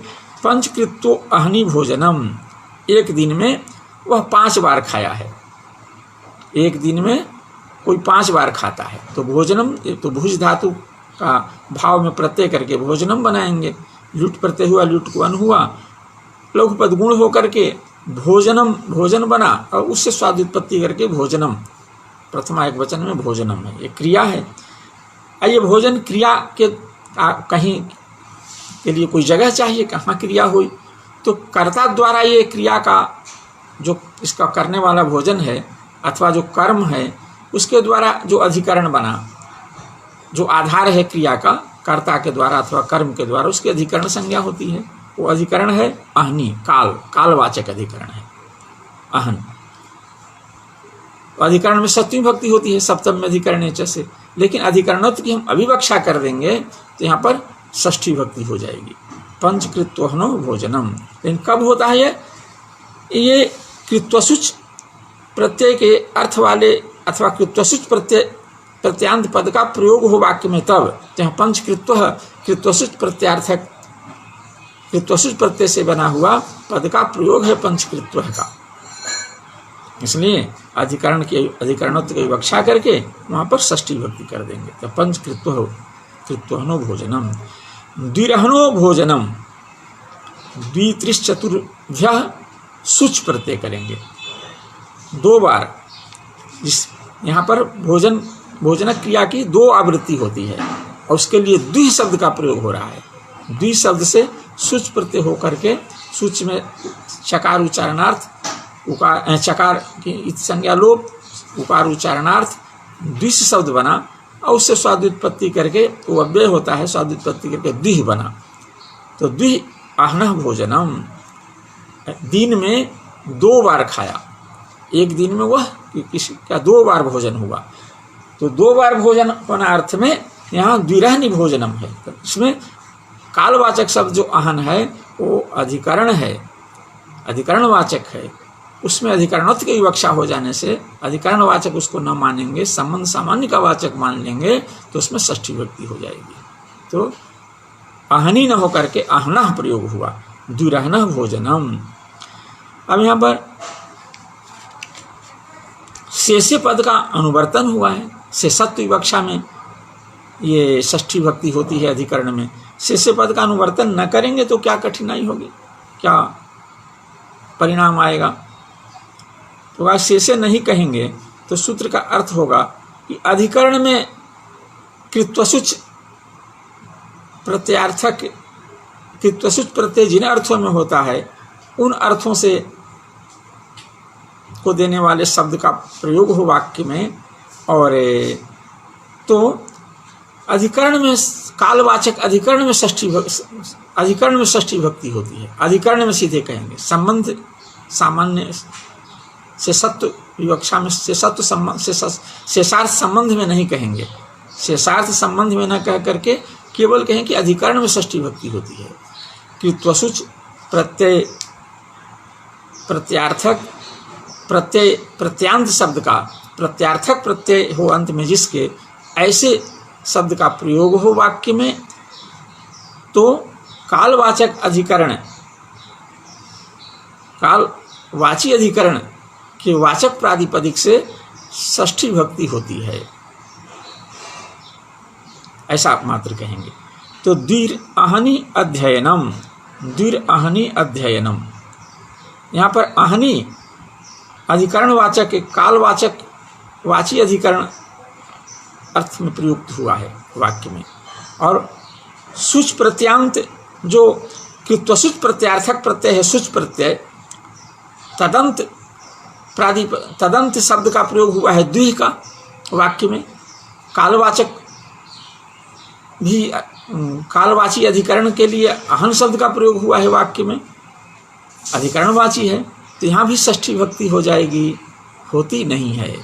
पंचकृत्यो अह्नि भोजनम, एक दिन में वह 5 बार खाया है, एक दिन में कोई 5 बार खाता है, तो भोजनम, तो भुज धातु का भाव में प्रत्यय करके भोजनम बनाएंगे। लुट प्रत्यय हुआ, लुट को अन हुआ, लघु पद गुण होकर के भोजनम भोजन बना, और उससे स्वाद उत्पत्ति करके भोजनम, प्रथमा एक वचन में भोजनम है, ये क्रिया है। ये भोजन क्रिया के कहीं के लिए कोई जगह चाहिए, कहाँ क्रिया हुई, तो कर्ता द्वारा ये क्रिया का जो इसका करने वाला भोजन है अथवा जो कर्म है, उसके द्वारा जो अधिकरण बना, जो आधार है क्रिया का, कर्ता के द्वारा अथवा कर्म के द्वारा उसकी अधिकरण संज्ञा होती है। वो अधिकरण है अह्नि, कालवाचक अधिकरण है अहन। अधिकरण में सप्तमी भक्ति होती है सप्तम में अधिकरण च से, लेकिन अधिकरणत्व की हम अभिवक्षा कर देंगे तो यहाँ पर षष्ठी भक्ति हो जाएगी। पंचकृत्वहनो भोजनम, लेकिन कब होता है ये कृत्वसुच प्रत्यय के अर्थ वाले अथवा कृत्वसुच प्रत्यांत पद का प्रयोग हो वाक्य में, तब जहाँ पंचकृत्व कृत्वसुच प्रत्यार्थक कृत्वसुच प्रत्यय से बना हुआ पद का प्रयोग है पंचकृत्व का, इसलिए अधिकरणत्व की विवक्षा करके वहाँ पर षष्ठी भक्ति कर देंगे। तो पंचकृत्वहनो भोजनम, द्विरहनो भोजनम, द्वित्रिश्चतुर्भ्यः सुच प्रत्यय करेंगे 2 बार। इस यहाँ पर भोजन क्रिया की 2 आवृत्ति होती है और उसके लिए द्वि शब्द का प्रयोग हो रहा है। द्वि शब्द से सुच प्रत्यय होकर के सुच में चकार उच्चारणार्थ उकार, चकार की संज्ञा लोप, उकार उच्चारणार्थ द्विश शब्द बना और उससे स्वादुत्पत्ति करके वो अव्यय होता है, स्वादुत्पत्ति करके द्विह बना। तो द्विह आहनः भोजनम, दिन में 2 बार खाया, एक दिन में वह किसी का 2 बार भोजन हुआ, तो 2 बार भोजन होना अर्थ में यहाँ द्विरहनि भोजनम है। तो इसमें कालवाचक शब्द जो आहन है वो अधिकरण है, अधिकरणवाचक है, उसमें अधिकरणत्व की विवक्षा हो जाने से अधिकरणवाचक उसको न मानेंगे, संबंध सामान्य का वाचक मान लेंगे तो उसमें षष्ठी भक्ति हो जाएगी। तो आहनी न होकर के आहनः प्रयोग हुआ, द्विरहनः भोजनम। अब यहाँ पर शेषे पद का अनुवर्तन हुआ है, शेषत्व विवक्षा में ये षष्ठी भक्ति होती है अधिकरण में। शेषे पद का अनुवर्तन न करेंगे तो क्या कठिनाई होगी, क्या परिणाम आएगा। तो आज शेषे नहीं कहेंगे तो सूत्र का अर्थ होगा कि अधिकरण में कृत्वसुच प्रत्यार्थक कृत्वसुच प्रत्यय जिन अर्थों में होता है उन अर्थों से को देने वाले शब्द का प्रयोग हो वाक्य में, और तो अधिकरण में कालवाचक अधिकरण में षष्ठी भक्ति होती है। अधिकरण में सीधे कहेंगे, संबंध सामान्य शेषत्व विवक्षा में शेषार्थ संबंध में नहीं कहेंगे, शेषार्थ संबंध में न कह करके केवल कहें कि अधिकरण में षष्ठी भक्ति होती है। कृत्वसुच प्रत्यय प्रत्यार्थक प्रत्यय प्रत्यांत शब्द का प्रत्यार्थक प्रत्यय हो अंत में जिसके, ऐसे शब्द का प्रयोग हो वाक्य में, तो कालवाचक अधिकरण कालवाची अधिकरण के वाचक प्रातिपदिक से षष्ठी भक्ति होती है, ऐसा आप मात्र कहेंगे। तो द्विरअहनि अध्ययनम, द्विरअहनि अध्ययनम, यहाँ पर अहनि अधिकरण वाचक कालवाचक वाची अधिकरण अर्थ में प्रयुक्त हुआ है वाक्य में, और सुच प्रत्यांत जो कृत्वसुच प्रत्यार्थक प्रत्यय है सुच प्रत्यय, तदंत शब्द का प्रयोग हुआ है द्विह का वाक्य में। कालवाचक भी कालवाची अधिकरण के लिए अहन शब्द का प्रयोग हुआ है वाक्य में, अधिकरणवाची है, तो यहाँ भी षष्ठी भक्ति हो जाएगी, होती नहीं है।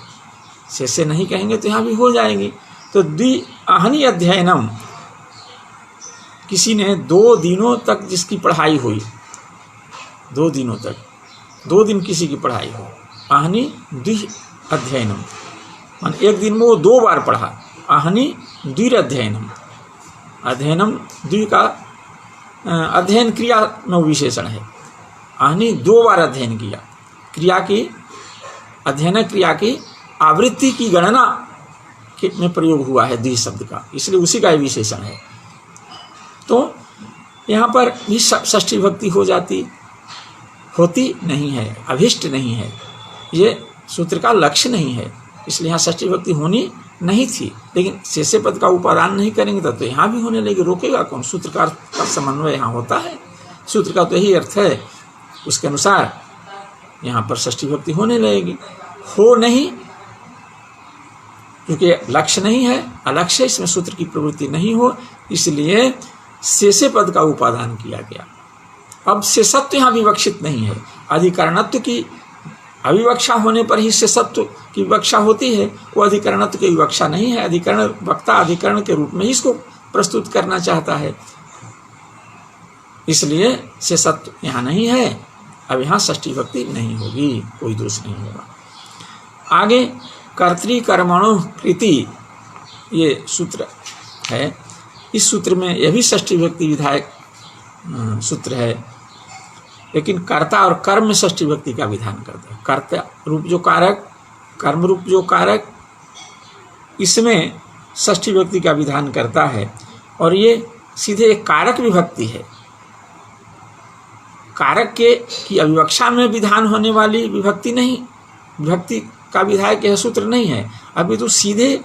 शेषे नहीं कहेंगे तो यहाँ भी हो जाएगी। तो द्विअहनि अध्ययनम, किसी ने 2 दिनों तक जिसकी पढ़ाई हुई, 2 दिनों तक 2 दिन किसी की पढ़ाई हो, अहनि द्वि अध्ययनम, मान एक दिन में वो 2 बार पढ़ा, अहनि द्विरअध्ययनम, अध्ययनम द्वि का अध्ययन क्रिया में विशेषण है, अहनि 2 बार अध्ययन किया, क्रिया की अध्ययन क्रिया की आवृत्ति की गणना में प्रयोग हुआ है द्वि शब्द का, इसलिए उसी का विशेषण है। तो यहाँ पर भी षष्ठी भक्ति हो जाती, होती नहीं है, अभिष्ट नहीं है, ये सूत्र का लक्ष्य नहीं है, इसलिए यहाँ षष्ठी भक्ति होनी नहीं थी। लेकिन शेषे पद का उपादान नहीं करेंगे तो यहाँ भी होने लगी, रोकेगा कौन। सूत्रकार का समन्वय यहाँ होता है, सूत्र का तो यही अर्थ है, उसके अनुसार यहाँ पर षष्ठी भक्ति होने लगेगी। हो नहीं क्योंकि लक्ष्य नहीं है, अलक्ष्य, इसमें सूत्र की प्रवृत्ति नहीं हो, इसलिए शेषे पद का उपादान किया गया। अब शेषत्व यहाँ विवक्षित नहीं है, अधिकरणत्व की अविवक्षा होने पर ही शेषत्व की विवक्षा होती है, वो अधिकरणत्व की विवक्षा नहीं है। अधिकरण वक्ता अधिकरण के रूप में ही इसको प्रस्तुत करना चाहता है, इसलिए शेषत्व यहाँ नहीं है। अब यहाँ षष्ठी विभक्ति नहीं होगी, कोई दोष नहीं होगा। आगे कर्तृकर्मणो कृति ये सूत्र है। इस सूत्र में यह भी षष्ठी विभक्ति विधायक सूत्र है, लेकिन कर्ता और कर्म में षष्ठी विभक्ति का विधान करता है। कर्ता रूप जो कारक, कर्म रूप जो कारक, इसमें षष्ठी विभक्ति का विधान करता है। और ये सीधे एक कारक विभक्ति है, कारक के की अविवक्षा में विधान होने वाली विभक्ति नहीं, विभक्ति का विधायक यह सूत्र नहीं है। अभी तो सीधे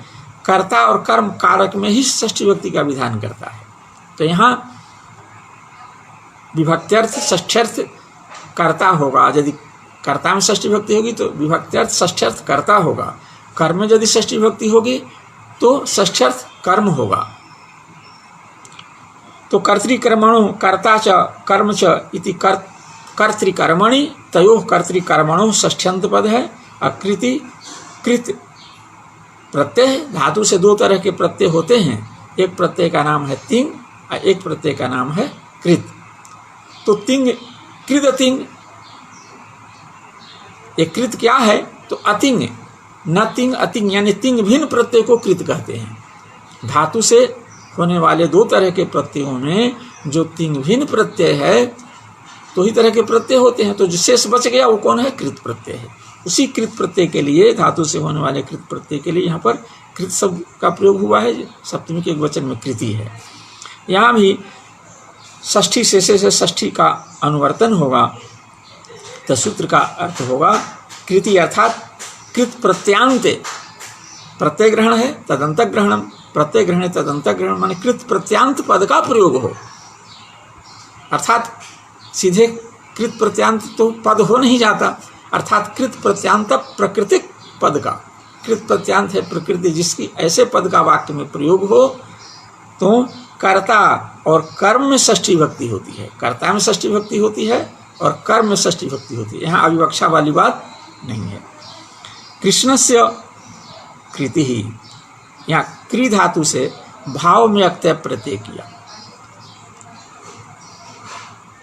कर्ता और कर्म कारक में ही षष्ठी विभक्ति का विधान करता है। तो यहाँ विभक्त्यर्थ षष्ठ्यर्थ कर्ता होगा। यदि कर्ता में षष्ठी विभक्ति होगी तो विभक्त्यर्थ षष्ठ्यर्थ कर्ता होगा। कर्म में यदि षष्ठी विभक्ति होगी तो षष्ठ्यर्थ कर्म होगा। तो कर्तृकर्मणो कर्ता च कर्म च इति कर्तृकर्मणि तयोः कर्तृकर्मणो षष्ठ्यंत पद है। अकृति कृत प्रत्यय, धातु से दो तरह के प्रत्यय होते हैं, एक प्रत्यय का नाम है तिंग और एक प्रत्यय का नाम है कृत। तो तिंग कृत तिंग, एक कृत क्या है तो अतिंग, न तिंग अतिंग, यानी तिंग भिन्न प्रत्यय को कृत कहते हैं। धातु से होने वाले दो तरह के प्रत्ययों में जो तिंग भिन्न प्रत्यय है दो ही तरह के प्रत्यय होते हैं, तो जो शेष बच गया वो कौन है, कृत प्रत्यय है। उसी कृत प्रत्यय के लिए, धातु से होने वाले कृत प्रत्यय के लिए यहाँ पर कृत शब्द का प्रयोग हुआ है। सप्तमी के एक वचन में कृति है। यहाँ भी षष्ठी शेषे से षष्ठी का अनुवर्तन होगा, तो सूत्र का अर्थ होगा कृति अर्थात कृत प्रत्यांते, प्रत्यय ग्रहण है तदंत ग्रहणम, प्रत्यय ग्रहण है तदंत ग्रहण, माने कृत प्रत्यांत पद का प्रयोग हो। अर्थात सीधे कृत प्रत्यांत तो पद हो नहीं जाता, अर्थात कृत प्रत्यांत प्रकृतिक पद का, कृत प्रत्यांत है प्रकृति जिसकी, ऐसे पद का वाक्य में प्रयोग हो तो कर्ता और कर्म में षष्ठी विभक्ति होती है। कर्ता में षष्ठी विभक्ति होती है और कर्म में षष्ठी विभक्ति होती है। यहाँ अविवक्षा वाली बात नहीं है। कृष्णस्य कृति ही, यहाँ क्री धातु से भाव में अक्तय प्रत्यय किया।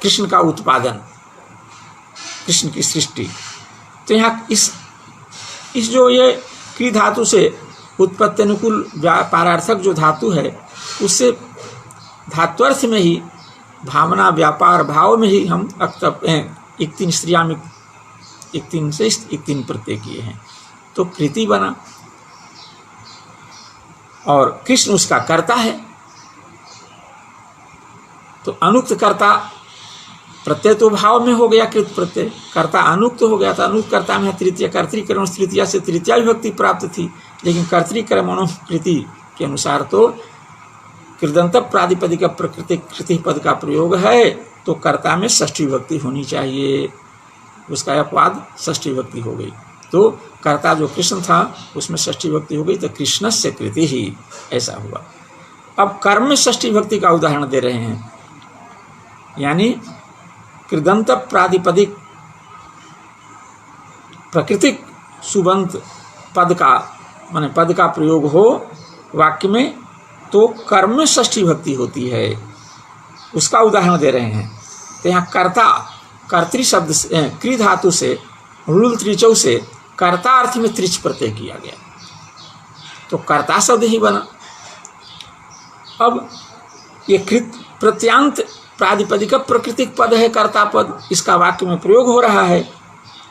कृष्ण का उत्पादन, कृष्ण की सृष्टि, तो यहाँ इस जो ये क्री धातु से उत्पत्ति अनुकूल व्यापारार्थक जो धातु है, उससे धात्वर्थ में ही भावना व्यापार भाव में ही हम एक तीन स्त्रियाम एक तीन से एक तीन प्रत्यय किए हैं, तो कृति बना। और कृष्ण उसका कर्ता है, तो अनुक्त कर्ता प्रत्यय तो भाव में हो गया, कृत प्रत्यय, कर्ता अनुक्त हो गया था। अनुक्त कर्ता में तृतीय, कर्तृकर्मण तृतीया से तृतीया विभक्ति प्राप्त थी, लेकिन कर्तृकर्मणों कृति के अनुसार तो कृदंत प्रातिपदिक प्रकृति कृति पद का प्रयोग है, तो कर्ता में षष्ठी विभक्ति होनी चाहिए। उसका अपवाद षष्ठी विभक्ति हो गई, तो कर्ता जो कृष्ण था उसमें षष्ठी विभक्ति हो गई, तो कृष्णस्य कृति ही, ऐसा हुआ। अब कर्म में षष्ठी विभक्ति का उदाहरण दे रहे हैं, यानी कृदंत प्रातिपदिक प्राकृतिक सुबंत पद का, माने पद का प्रयोग हो वाक्य में, तो कर्म में षष्ठी विभक्ति होती है, उसका उदाहरण दे रहे हैं। तो यहाँ कर्ता, कर्तृ शब्द से, क्री धातु से रुल त्रिचौ से कर्ता अर्थ में त्रिच प्रत्यय किया गया, तो कर्ता शब्द ही बना। अब ये कृत प्रत्यांत प्रातिपदिक प्राकृतिक पद है कर्ता पद, इसका वाक्य में प्रयोग हो रहा है,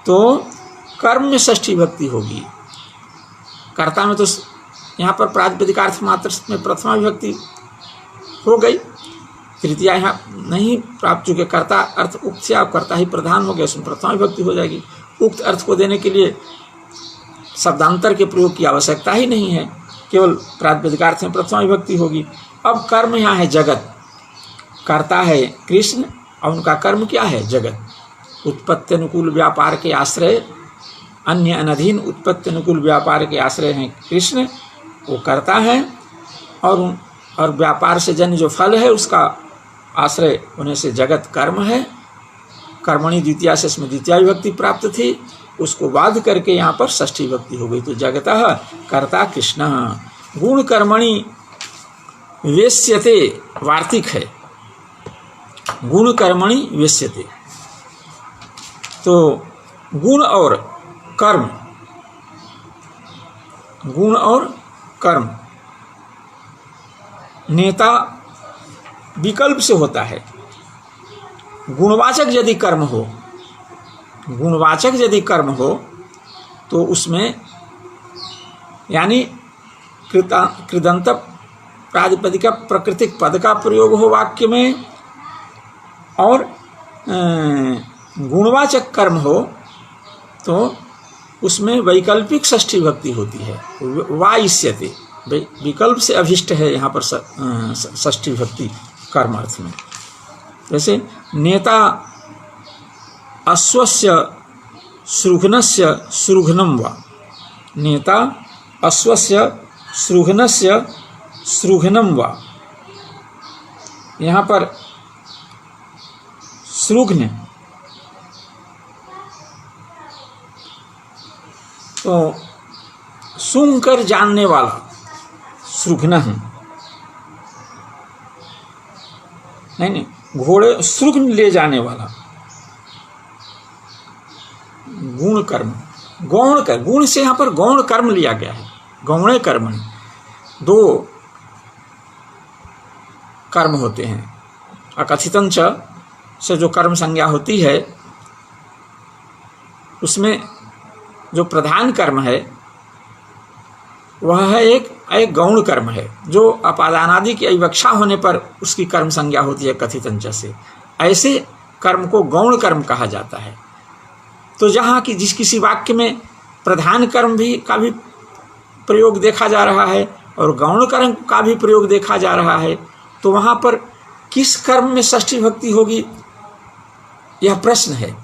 तो कर्म में षष्ठी विभक्ति होगी। कर्ता में तो यहाँ पर प्रातिपदिकार्थ मात्र में प्रथमा विभक्ति हो गई, तृतीया यहाँ नहीं प्राप्त, चूँकि कर्ता अर्थ उक्त से आप कर्ता ही प्रधान हो गया, उसमें प्रथमा विभक्ति हो जाएगी। उक्त अर्थ को देने के लिए शब्दांतर के प्रयोग की आवश्यकता ही नहीं है, केवल प्रातिपदिकार्थ में प्रथमा विभक्ति होगी। अब कर्म यहाँ है जगत, कर्ता है कृष्ण और उनका कर्म क्या है, जगत। उत्पत्ति अनुकूल व्यापार के आश्रय, अन्य अनधीन उत्पत्ति अनुकूल व्यापार के आश्रय हैं कृष्ण, वो कर्ता है, और व्यापार से जन्य जो फल है उसका आश्रय होने से जगत कर्म है। कर्मणि द्वितीया से इसमें द्वितीया विभक्ति प्राप्त थी, उसको बाध करके यहाँ पर षष्ठी विभक्ति हो गई। तो जगतः कर्ता कृष्ण, गुण कर्मणि वेश्यते वार्तिक है, गुण कर्मणि वेश्यते। तो गुण और कर्म, गुण और कर्म नेता विकल्प से होता है। गुणवाचक यदि कर्म हो, गुणवाचक यदि कर्म हो तो उसमें यानी कृदंत प्रातिपदिक प्राकृतिक पद का प्रयोग हो वाक्य में, और गुणवाचक कर्म हो तो उसमें वैकल्पिक षष्ठी विभक्ति होती है, वाइष्यते, विकल्प से अभिष्ट है यहाँ पर षष्ठी विभक्ति कर्म अर्थ में। जैसे नेता अश्वस्य श्रुघ्नस्य श्रुघ्नं वा, नेता अश्वस्य श्रुघ्नस्य श्रुघ्नं वा, यहाँ पर श्रुघ्न तो सूंघ कर जानने वाला श्रुघ्न, नहीं, घोड़े श्रुघ्न ले जाने वाला, गुण कर्म, गौण कर्म, गुण से यहाँ पर गौण कर्म लिया गया है। गौणे कर्म, दो कर्म होते हैं, अकथितं च से जो कर्म संज्ञा होती है उसमें जो प्रधान कर्म है वह है एक गौण कर्म है, जो अपादानादि की अविवक्षा होने पर उसकी कर्म संज्ञा होती है कथितं च से। ऐसे कर्म को गौण कर्म कहा जाता है। तो जहाँ की जिस किसी वाक्य में प्रधान कर्म का भी प्रयोग देखा जा रहा है और गौण कर्म का भी प्रयोग देखा जा रहा है, तो वहाँ पर किस कर्म में षष्ठी विभक्ति होगी, यह प्रश्न है।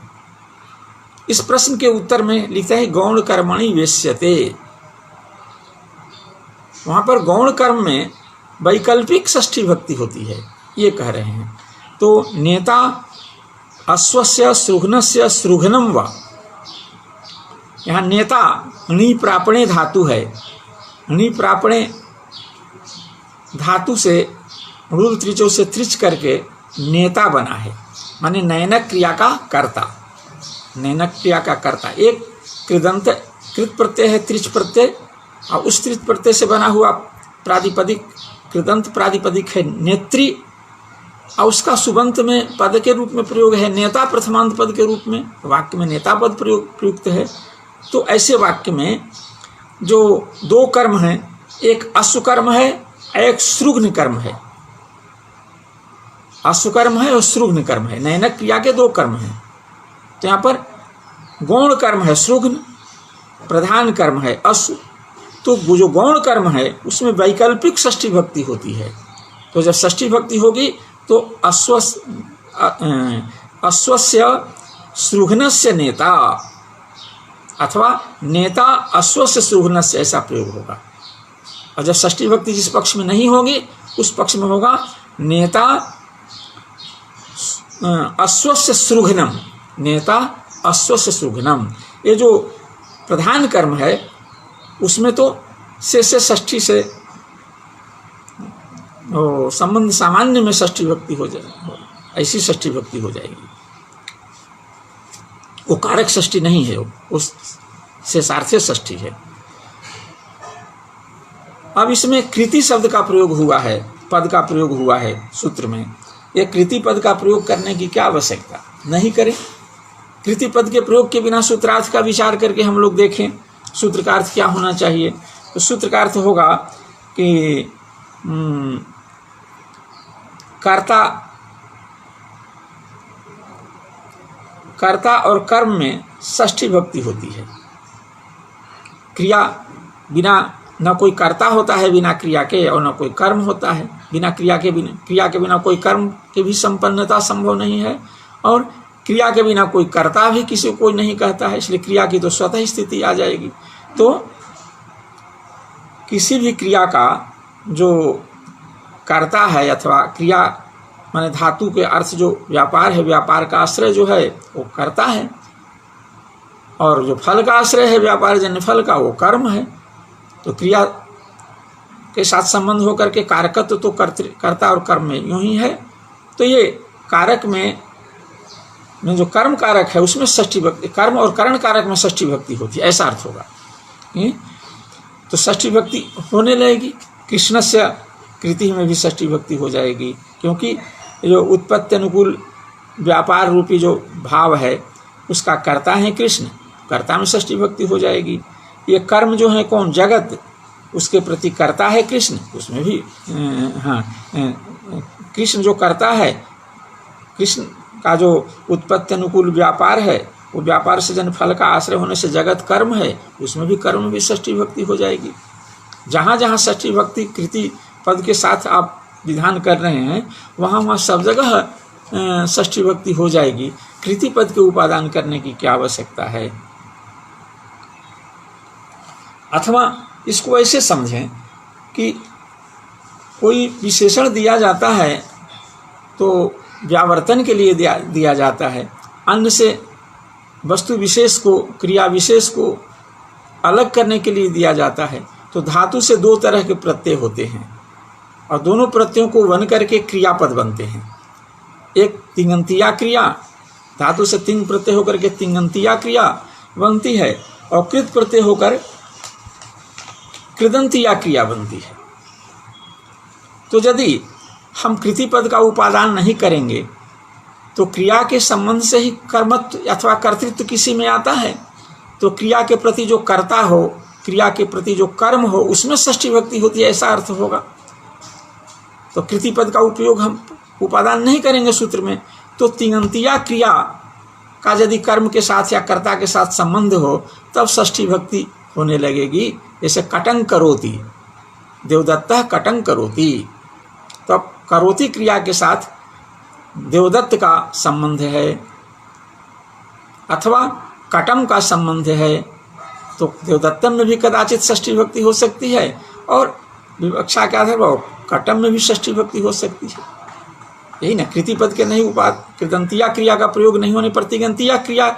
इस प्रश्न के उत्तर में लिखता है गौण कर्मणि वेश्यते। वहाँ पर गौण कर्म में वैकल्पिक षष्ठी विभक्ति होती है, ये कह रहे हैं। तो नेता अश्वस्य श्रुघ्नस्य श्रुघ्नं वा, यहाँ नेता णी प्रापणे धातु है, णी प्रापणे धातु से रूल त्रिचो से त्रिच करके नेता बना है, माने नयनक क्रिया का कर्ता, नयनक क्रिया का कर्ता। एक कृदंत कृत प्रत्यय है त्रिच प्रत्यय, और उस त्रिच प्रत्यय से बना हुआ प्रातिपदिक कृदंत प्रातिपदिक है नेत्री, और उसका सुबंत में पद के रूप में प्रयोग है नेता, प्रथमांत पद के रूप में वाक्य में नेता पद प्रयुक्त है। तो ऐसे वाक्य में जो दो कर्म हैं, एक अश्वकर्म है, एक श्रुघ्न कर्म है। अश्वकर्म है और श्रुघ्न कर्म है, नयनक क्रिया के दो कर्म हैं। तो यहाँ पर गौण कर्म है श्रुघ्न, प्रधान कर्म है अश्व। तो वो जो गौण कर्म है उसमें वैकल्पिक षष्ठी विभक्ति होती है। तो जब षष्ठी विभक्ति होगी तो अश्वस्य श्रुघ्नस्य नेता अथवा नेता अश्वस्य श्रुघ्नस्य, ऐसा प्रयोग होगा। और जब षष्ठी विभक्ति जिस पक्ष में नहीं होगी उस पक्ष में होगा नेता अश्वस्य श्रुघ्नम, नेता अश्वस्य श्रुघ्नम। ये जो प्रधान कर्म है उसमें तो से षष्ठी से संबंध सामान्य में षष्ठी विभक्ति हो जाए, ऐसी षष्ठी विभक्ति हो जाएगी। वो कारक षष्ठी नहीं है, उस से सार्थ्य षष्ठी है। अब इसमें कृति शब्द का प्रयोग हुआ है, पद का प्रयोग हुआ है सूत्र में। ये कृति पद का प्रयोग करने की क्या आवश्यकता, नहीं करें। कृति पद के प्रयोग के बिना सूत्रार्थ का विचार करके हम लोग देखें सूत्र का अर्थ क्या होना चाहिए। तो सूत्र का अर्थ होगा कि कर्ता और कर्म में षष्ठी विभक्ति होती है। क्रिया बिना न कोई कर्ता होता है बिना क्रिया के, और न कोई कर्म होता है बिना क्रिया के बिना कोई कर्म की भी संपन्नता संभव नहीं है, और क्रिया के बिना कोई कर्ता भी किसी को कोई नहीं कहता है। इसलिए क्रिया की तो स्वतः स्थिति आ जाएगी। तो किसी भी क्रिया का जो कर्ता है अथवा क्रिया माने धातु के अर्थ जो व्यापार है, व्यापार का आश्रय जो है वो कर्ता है, और जो फल का आश्रय है व्यापार जन्य फल का, वो कर्म है। तो क्रिया के साथ संबंध होकर के कारकत्व तो कर्ता और कर्म में यूं ही है। तो ये कारक में जो कर्म कारक है उसमें षष्ठी भक्ति, कर्म और करण कारक में षष्ठी भक्ति होती है, ऐसा अर्थ होगा। तो षष्ठी भक्ति होने लगेगी। कृष्णस्य कृति में भी षष्ठी भक्ति हो जाएगी, क्योंकि जो उत्पत्ति अनुकूल व्यापार रूपी जो भाव है उसका कर्ता है कृष्ण, कर्ता में षष्ठी भक्ति हो जाएगी। ये कर्म जो है कौन, जगत, उसके प्रति कर्ता है कृष्ण, उसमें भी कृष्ण जो कर्ता है, कृष्ण का जो उत्पत्ति अनुकूल व्यापार है, वो व्यापार से जन फल का आश्रय होने से जगत कर्म है, उसमें भी कर्म में भी षष्ठी भक्ति हो जाएगी। जहाँ जहाँ षष्ठी भक्ति कृति पद के साथ आप विधान कर रहे हैं वहाँ वहाँ सब जगह षष्ठी भक्ति हो जाएगी। कृति पद के उपादान करने की क्या आवश्यकता है। अथवा इसको ऐसे समझें कि कोई विशेषण दिया जाता है तो व्यावर्तन के लिए दिया जाता है, अन्य से वस्तु विशेष को, क्रिया विशेष को अलग करने के लिए दिया जाता है। तो धातु से दो तरह के प्रत्यय होते हैं और दोनों प्रत्ययों को बन करके क्रियापद बनते हैं। एक तिङन्तिया क्रिया, धातु से तिंग प्रत्यय होकर के तिङन्तिया क्रिया बनती है, और कृत प्रत्यय होकर कृदंतिया क्रिया बनती है। तो यदि हम कृति पद का उपादान नहीं करेंगे तो क्रिया के संबंध से ही कर्मत्व अथवा कर्तृत्व किसी में आता है। तो क्रिया के प्रति जो कर्ता हो, क्रिया के प्रति जो कर्म हो, उसमें षष्ठी भक्ति होती है, ऐसा अर्थ होगा। तो कृति पद का उपयोग हम उपादान नहीं करेंगे सूत्र में, तो तिङन्तिया क्रिया का यदि कर्म के साथ या कर्ता के साथ संबंध हो तब षष्ठी भक्ति होने लगेगी। जैसे कटं करोति, देवदत्तः कटं करोति, तब करोति क्रिया के साथ देवदत्त का संबंध है अथवा कटम का संबंध है, तो देवदत्तम में भी कदाचित षष्ठी भक्ति हो सकती है, और विवक्षा के आधार पर कटम में भी षष्ठी भक्ति हो सकती है। यही ना, कृति पद के नहीं कृदंतिया क्रिया का प्रयोग नहीं होने पर तिङन्तिया क्रिया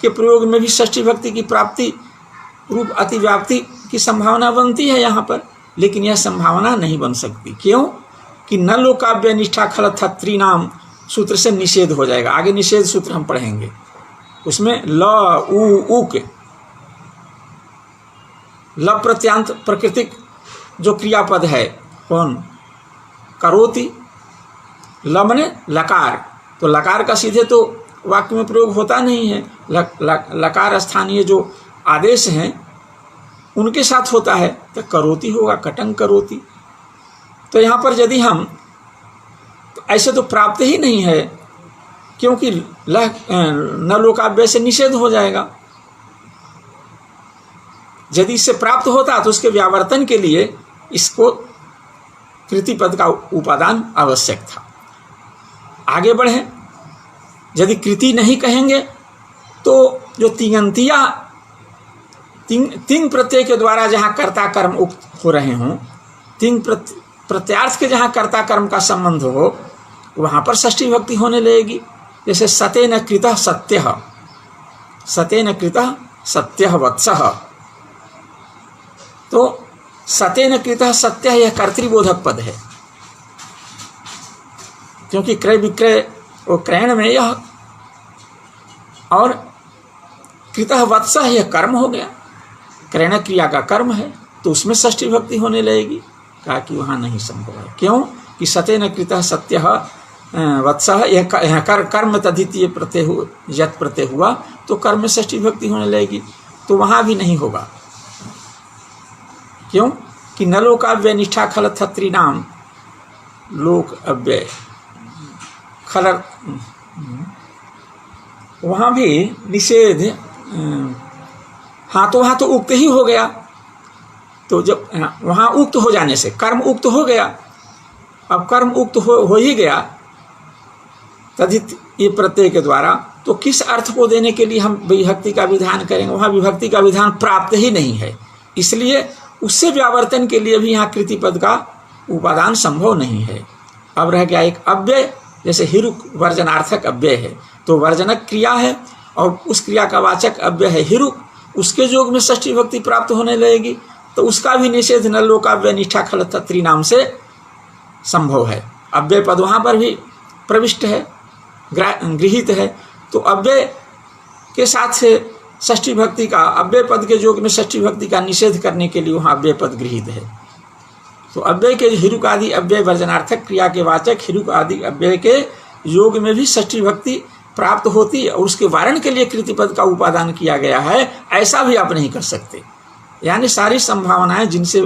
के प्रयोग में भी षष्ठी भक्ति की प्राप्ति रूप अतिव्याप्ति की संभावना बनती है यहाँ पर। लेकिन यह संभावना नहीं बन सकती, क्यों कि न लोकाव्य निष्ठा खल थत्री नाम सूत्र से निषेध हो जाएगा। आगे निषेध सूत्र हम पढ़ेंगे, उसमें ल उ के ल प्रत्यांत प्रकृतिक जो क्रियापद है कौन, करोति, ल मने लकार, तो लकार का सीधे तो वाक्य में प्रयोग होता नहीं है, लकार स्थानीय जो आदेश हैं उनके साथ होता है, तो करोति होगा, कटं करोति। तो यहाँ पर यदि हम तो ऐसे तो प्राप्त ही नहीं है, क्योंकि न लोकाव्य से निषेध हो जाएगा। यदि इससे प्राप्त होता तो उसके व्यावर्तन के लिए इसको कृति पद का उपादान आवश्यक था। आगे बढ़े, यदि कृति नहीं कहेंगे तो जो तिङन्तिया तिंग प्रत्यय के द्वारा जहाँ कर्ता कर्म उक्त हो रहे हों, तिंग प्रत्यार्थ के जहाँ कर्ता कर्म का संबंध हो, वहाँ पर षष्ठी भक्ति होने लगेगी। जैसे सतेन कृतः सत्यः, सतेन कृतः सत्यः वत्सः, तो सतेन कृतः सत्यः यह कर्तृबोधक पद है, क्योंकि क्रय विक्रय वो क्रयण में यह, और कृतः वत्सः यह कर्म हो गया, क्रयण क्रिया का कर्म है, तो उसमें षष्ठी भक्ति होने लगेगी। कहा कि वहाँ नहीं संभव है, क्यों कि सतेन कृतः सत्यः वत्सः यह कर्म तद्धितीय प्रत्यय यत् प्रत्यय हुआ तो कर्म में षष्ठी भक्ति होने लगेगी, तो वहाँ भी नहीं होगा। क्यों कि न लोकाव्यय निष्ठा खल थत्री नाम, लोक अव्यय खल, वहाँ भी निषेध, हाँ तो वहाँ तो उक्त ही हो गया। तो जब वहाँ उक्त हो जाने से कर्म उक्त हो गया, अब कर्म उक्त हो ही गया तद्धित ये प्रत्यय के द्वारा, तो किस अर्थ को देने के लिए हम विभक्ति का विधान करेंगे। वहाँ विभक्ति का विधान प्राप्त ही नहीं है, इसलिए उससे व्यावर्तन के लिए भी यहाँ कृति पद का उपादान संभव नहीं है। अब रह गया एक अव्यय, जैसे हिरुक वर्जनार्थक अव्यय है, तो वर्जनक क्रिया है और उस क्रिया का वाचक अव्यय है हिरुक, उसके योग में षष्ठी विभक्ति प्राप्त होने लगेगी तो उसका भी निषेध न लोकाव्यय निष्ठा खल तत्री नाम से संभव है। अव्यय पद वहाँ पर भी प्रविष्ट है, गृहीत है, तो अव्यय के साथ से षष्ठी विभक्ति का, अव्यय पद के योग में षष्ठी विभक्ति का निषेध करने के लिए वहाँ अव्यय पद गृहीत है। तो अव्यय के हिरुक आदि अव्यय वर्जनार्थक क्रिया के वाचक हिरुक आदि अव्यय के योग में भी षष्ठी विभक्ति प्राप्त होती है और उसके वारण के लिए कृति पद का उपादान किया गया है, ऐसा भी आप नहीं कर सकते। यानी सारी संभावनाएं जिनसे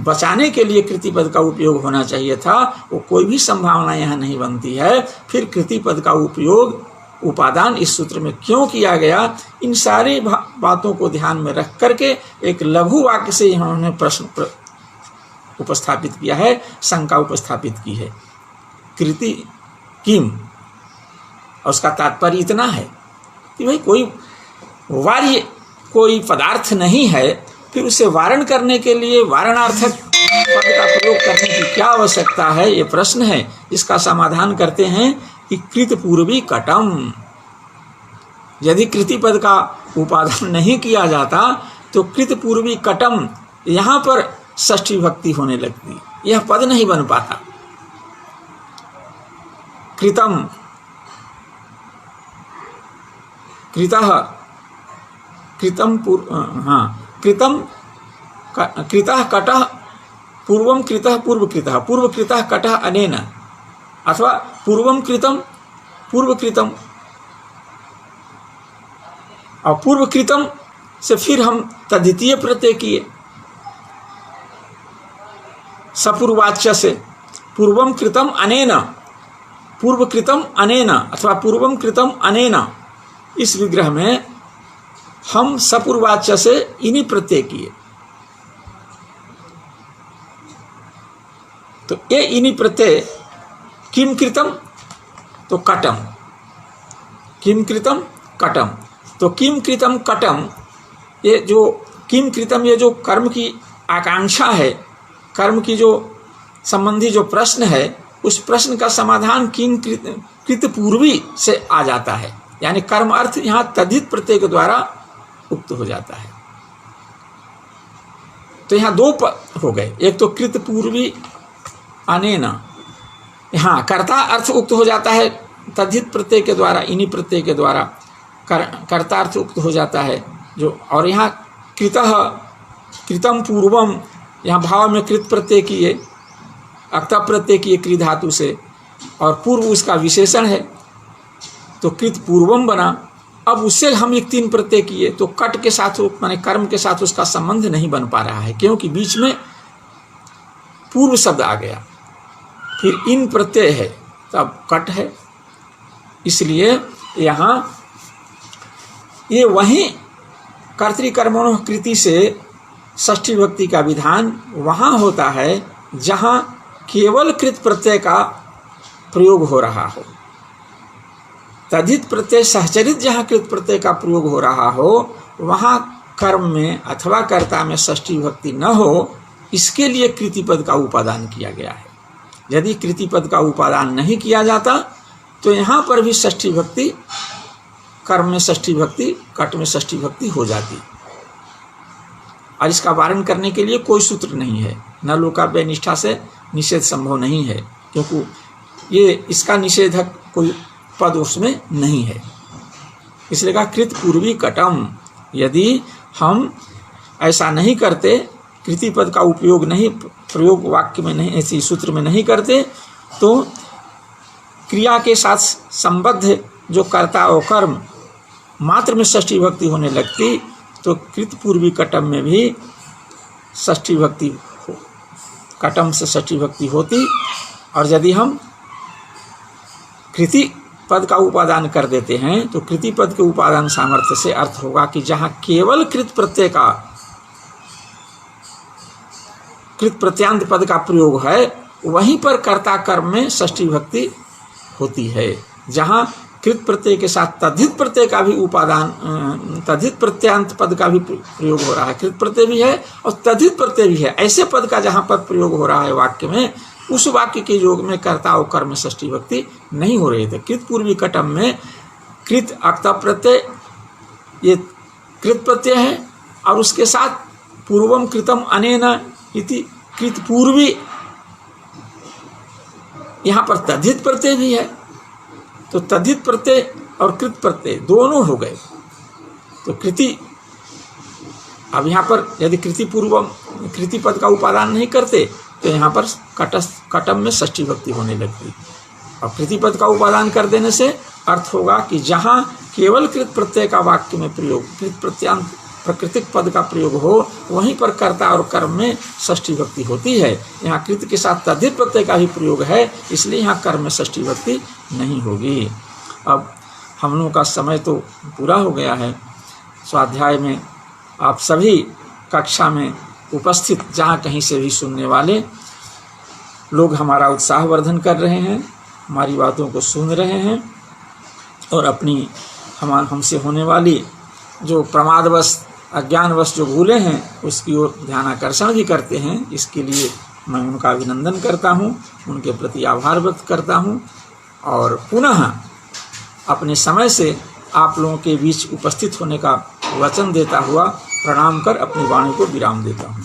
बचाने के लिए कृति पद का उपयोग होना चाहिए था वो कोई भी संभावना यहाँ नहीं बनती है। फिर कृति पद का उपयोग उपादान इस सूत्र में क्यों किया गया, इन सारी बातों को ध्यान में रख करके एक लघु वाक्य से इन्होंने प्रश्न उपस्थापित किया है, शंका उपस्थापित की है। कृति किम, और उसका तात्पर्य इतना है कि भाई कोई वार्य कोई पदार्थ नहीं है, फिर उसे वारण करने के लिए वारणार्थक पद का प्रयोग करने की क्या आवश्यकता है, ये प्रश्न है। इसका समाधान करते हैं कि कृत पूर्वी कटम, यदि कृति पद का उपादान नहीं किया जाता तो कृत पूर्वी कटम, यहाँ पर षष्ठी विभक्ति होने लगती, यह पद नहीं बन पाता। कृतम, कृतः, कृतम कृतम कृतः कटः पूर्वम कृतः पूर्व कृतः, पूर्व कृतः कटः अनेन, अथवा पूर्वम कृतम पूर्व कृतम, और पूर्व कृतम से फिर हम तद्वितीय प्रत्यय किए सपूर्वाच्य से, पूर्वम कृतम अनेन, पूर्व कृतम अनेन अथवा पूर्वम कृतम अनेन, इस विग्रह में हम सपूर्वाच्य से इन्हीं प्रत्यय किए। तो ये इन्हीं प्रत्यय किम कृतम तो कटम, किम कृतम कटम, तो किम कृतम कटम, ये जो किम कृतम, ये जो कर्म की आकांक्षा है, कर्म की जो संबंधी जो प्रश्न है, उस प्रश्न का समाधान किम कृत पूर्वी से आ जाता है। यानी कर्म अर्थ यहाँ तद्धित प्रत्यय के द्वारा उक्त हो जाता है। तो यहाँ दो हो गए, एक तो कृत पूर्वी अनेन, यहाँ कर्ता अर्थ उक्त हो जाता है तद्धित प्रत्यय के द्वारा, इन्हीं प्रत्यय के द्वारा कर्ता अर्थ उक्त हो जाता है जो, और यहाँ कृतः कृतम पूर्वम, यहाँ भाव में कृत प्रत्यय किए, अक्त प्रत्यय किए कृ धातु से, और पूर्व उसका विशेषण है तो कृत पूर्वम बना। अब उससे हम एक तीन प्रत्यय किए तो कट के साथ माने कर्म के साथ उसका संबंध नहीं बन पा रहा है, क्योंकि बीच में पूर्व शब्द आ गया, फिर इन प्रत्यय है तब कट है। इसलिए यहाँ ये वहीं कर्तृकर्मणों कृति से षष्ठी विभक्ति का विधान वहाँ होता है जहाँ केवल कृत प्रत्यय का प्रयोग हो रहा हो। तद्धित प्रत्यय सहचरित जहाँ कृत प्रत्यय का प्रयोग हो रहा हो वहाँ कर्म में अथवा कर्ता में षष्ठी विभक्ति न हो, इसके लिए कृति पद का उपादान किया गया है। यदि कृति पद का उपादान नहीं किया जाता तो यहाँ पर भी षष्ठी विभक्ति, कर्म में षष्ठी विभक्ति, कट में षष्ठी विभक्ति हो जाती, और इसका वारण करने के लिए कोई सूत्र नहीं है, न लोकाव्यय निष्ठा से निषेध संभव नहीं है, क्योंकि ये इसका निषेधक कोई पद उसमें नहीं है। इसलिए कहा कृत पूर्वी कटम, यदि हम ऐसा नहीं करते, कृति पद का उपयोग नहीं, प्रयोग वाक्य में नहीं, ऐसी सूत्र में नहीं करते, तो क्रिया के साथ संबद्ध जो कर्ता और कर्म मात्र में षष्ठी विभक्ति होने लगती, तो कृत पूर्वी कटम में भी षष्ठी विभक्ति, कटम से षष्ठी विभक्ति होती। और यदि हम कृति पद का उपादान कर देते हैं तो कृति पद के उपादान सामर्थ्य से अर्थ होगा कि जहाँ केवल कृत प्रत्यय का, कृत प्रत्यांत पद का प्रयोग है, वहीं पर कर्ता कर्म में षष्ठी विभक्ति होती है। जहाँ कृत प्रत्यय के साथ तद्धित प्रत्यय का भी उपादान, तद्धित प्रत्यांत पद का भी प्रयोग हो रहा है, कृत प्रत्यय भी है और तद्धित प्रत्यय भी है, ऐसे पद का जहाँ पर प्रयोग हो रहा है वाक्य में, उस वाक्य के योग में कर्ता और कर्म षष्ठी विभक्ति नहीं हो रही थी। कृत पूर्वी कटम में कृत अक्त प्रत्यय ये कृत प्रत्यय है और उसके साथ पूर्वम कृतम अनेन इति कृत पूर्वी, यहाँ पर तद्धित प्रत्यय भी है, तो तद्धित प्रत्यय और कृत प्रत्यय दोनों हो गए। तो कृति, अब यहाँ पर यदि कृति पूर्वम कृति पद का उपादान नहीं करते तो यहाँ पर कटम में षष्ठी विभक्ति होने लगती, और कृति पद का उपादान कर देने से अर्थ होगा कि जहाँ केवल कृत प्रत्यय का वाक्य में प्रयोग, कृत प्रत्यांत प्राकृतिक पद का प्रयोग हो, वहीं पर कर्ता और कर्म में षष्ठी विभक्ति होती है। यहाँ कृत के साथ तद्धित प्रत्यय का भी प्रयोग है, इसलिए यहाँ कर्म में षष्ठी विभक्ति नहीं होगी। अब हम लोगों का समय तो पूरा हो गया है। स्वाध्याय में आप सभी कक्षा में उपस्थित जहाँ कहीं से भी सुनने वाले लोग हमारा उत्साहवर्धन कर रहे हैं, हमारी बातों को सुन रहे हैं और अपनी हमसे होने वाली जो प्रमादवश अज्ञानवश जो भूले हैं उसकी ओर ध्यानाकर्षण भी करते हैं। इसके लिए मैं उनका अभिनंदन करता हूँ, उनके प्रति आभार व्यक्त करता हूँ और पुनः अपने समय से आप लोगों के बीच उपस्थित होने का वचन देता हुआ प्रणाम कर अपनी वाणी को विराम देता हूँ।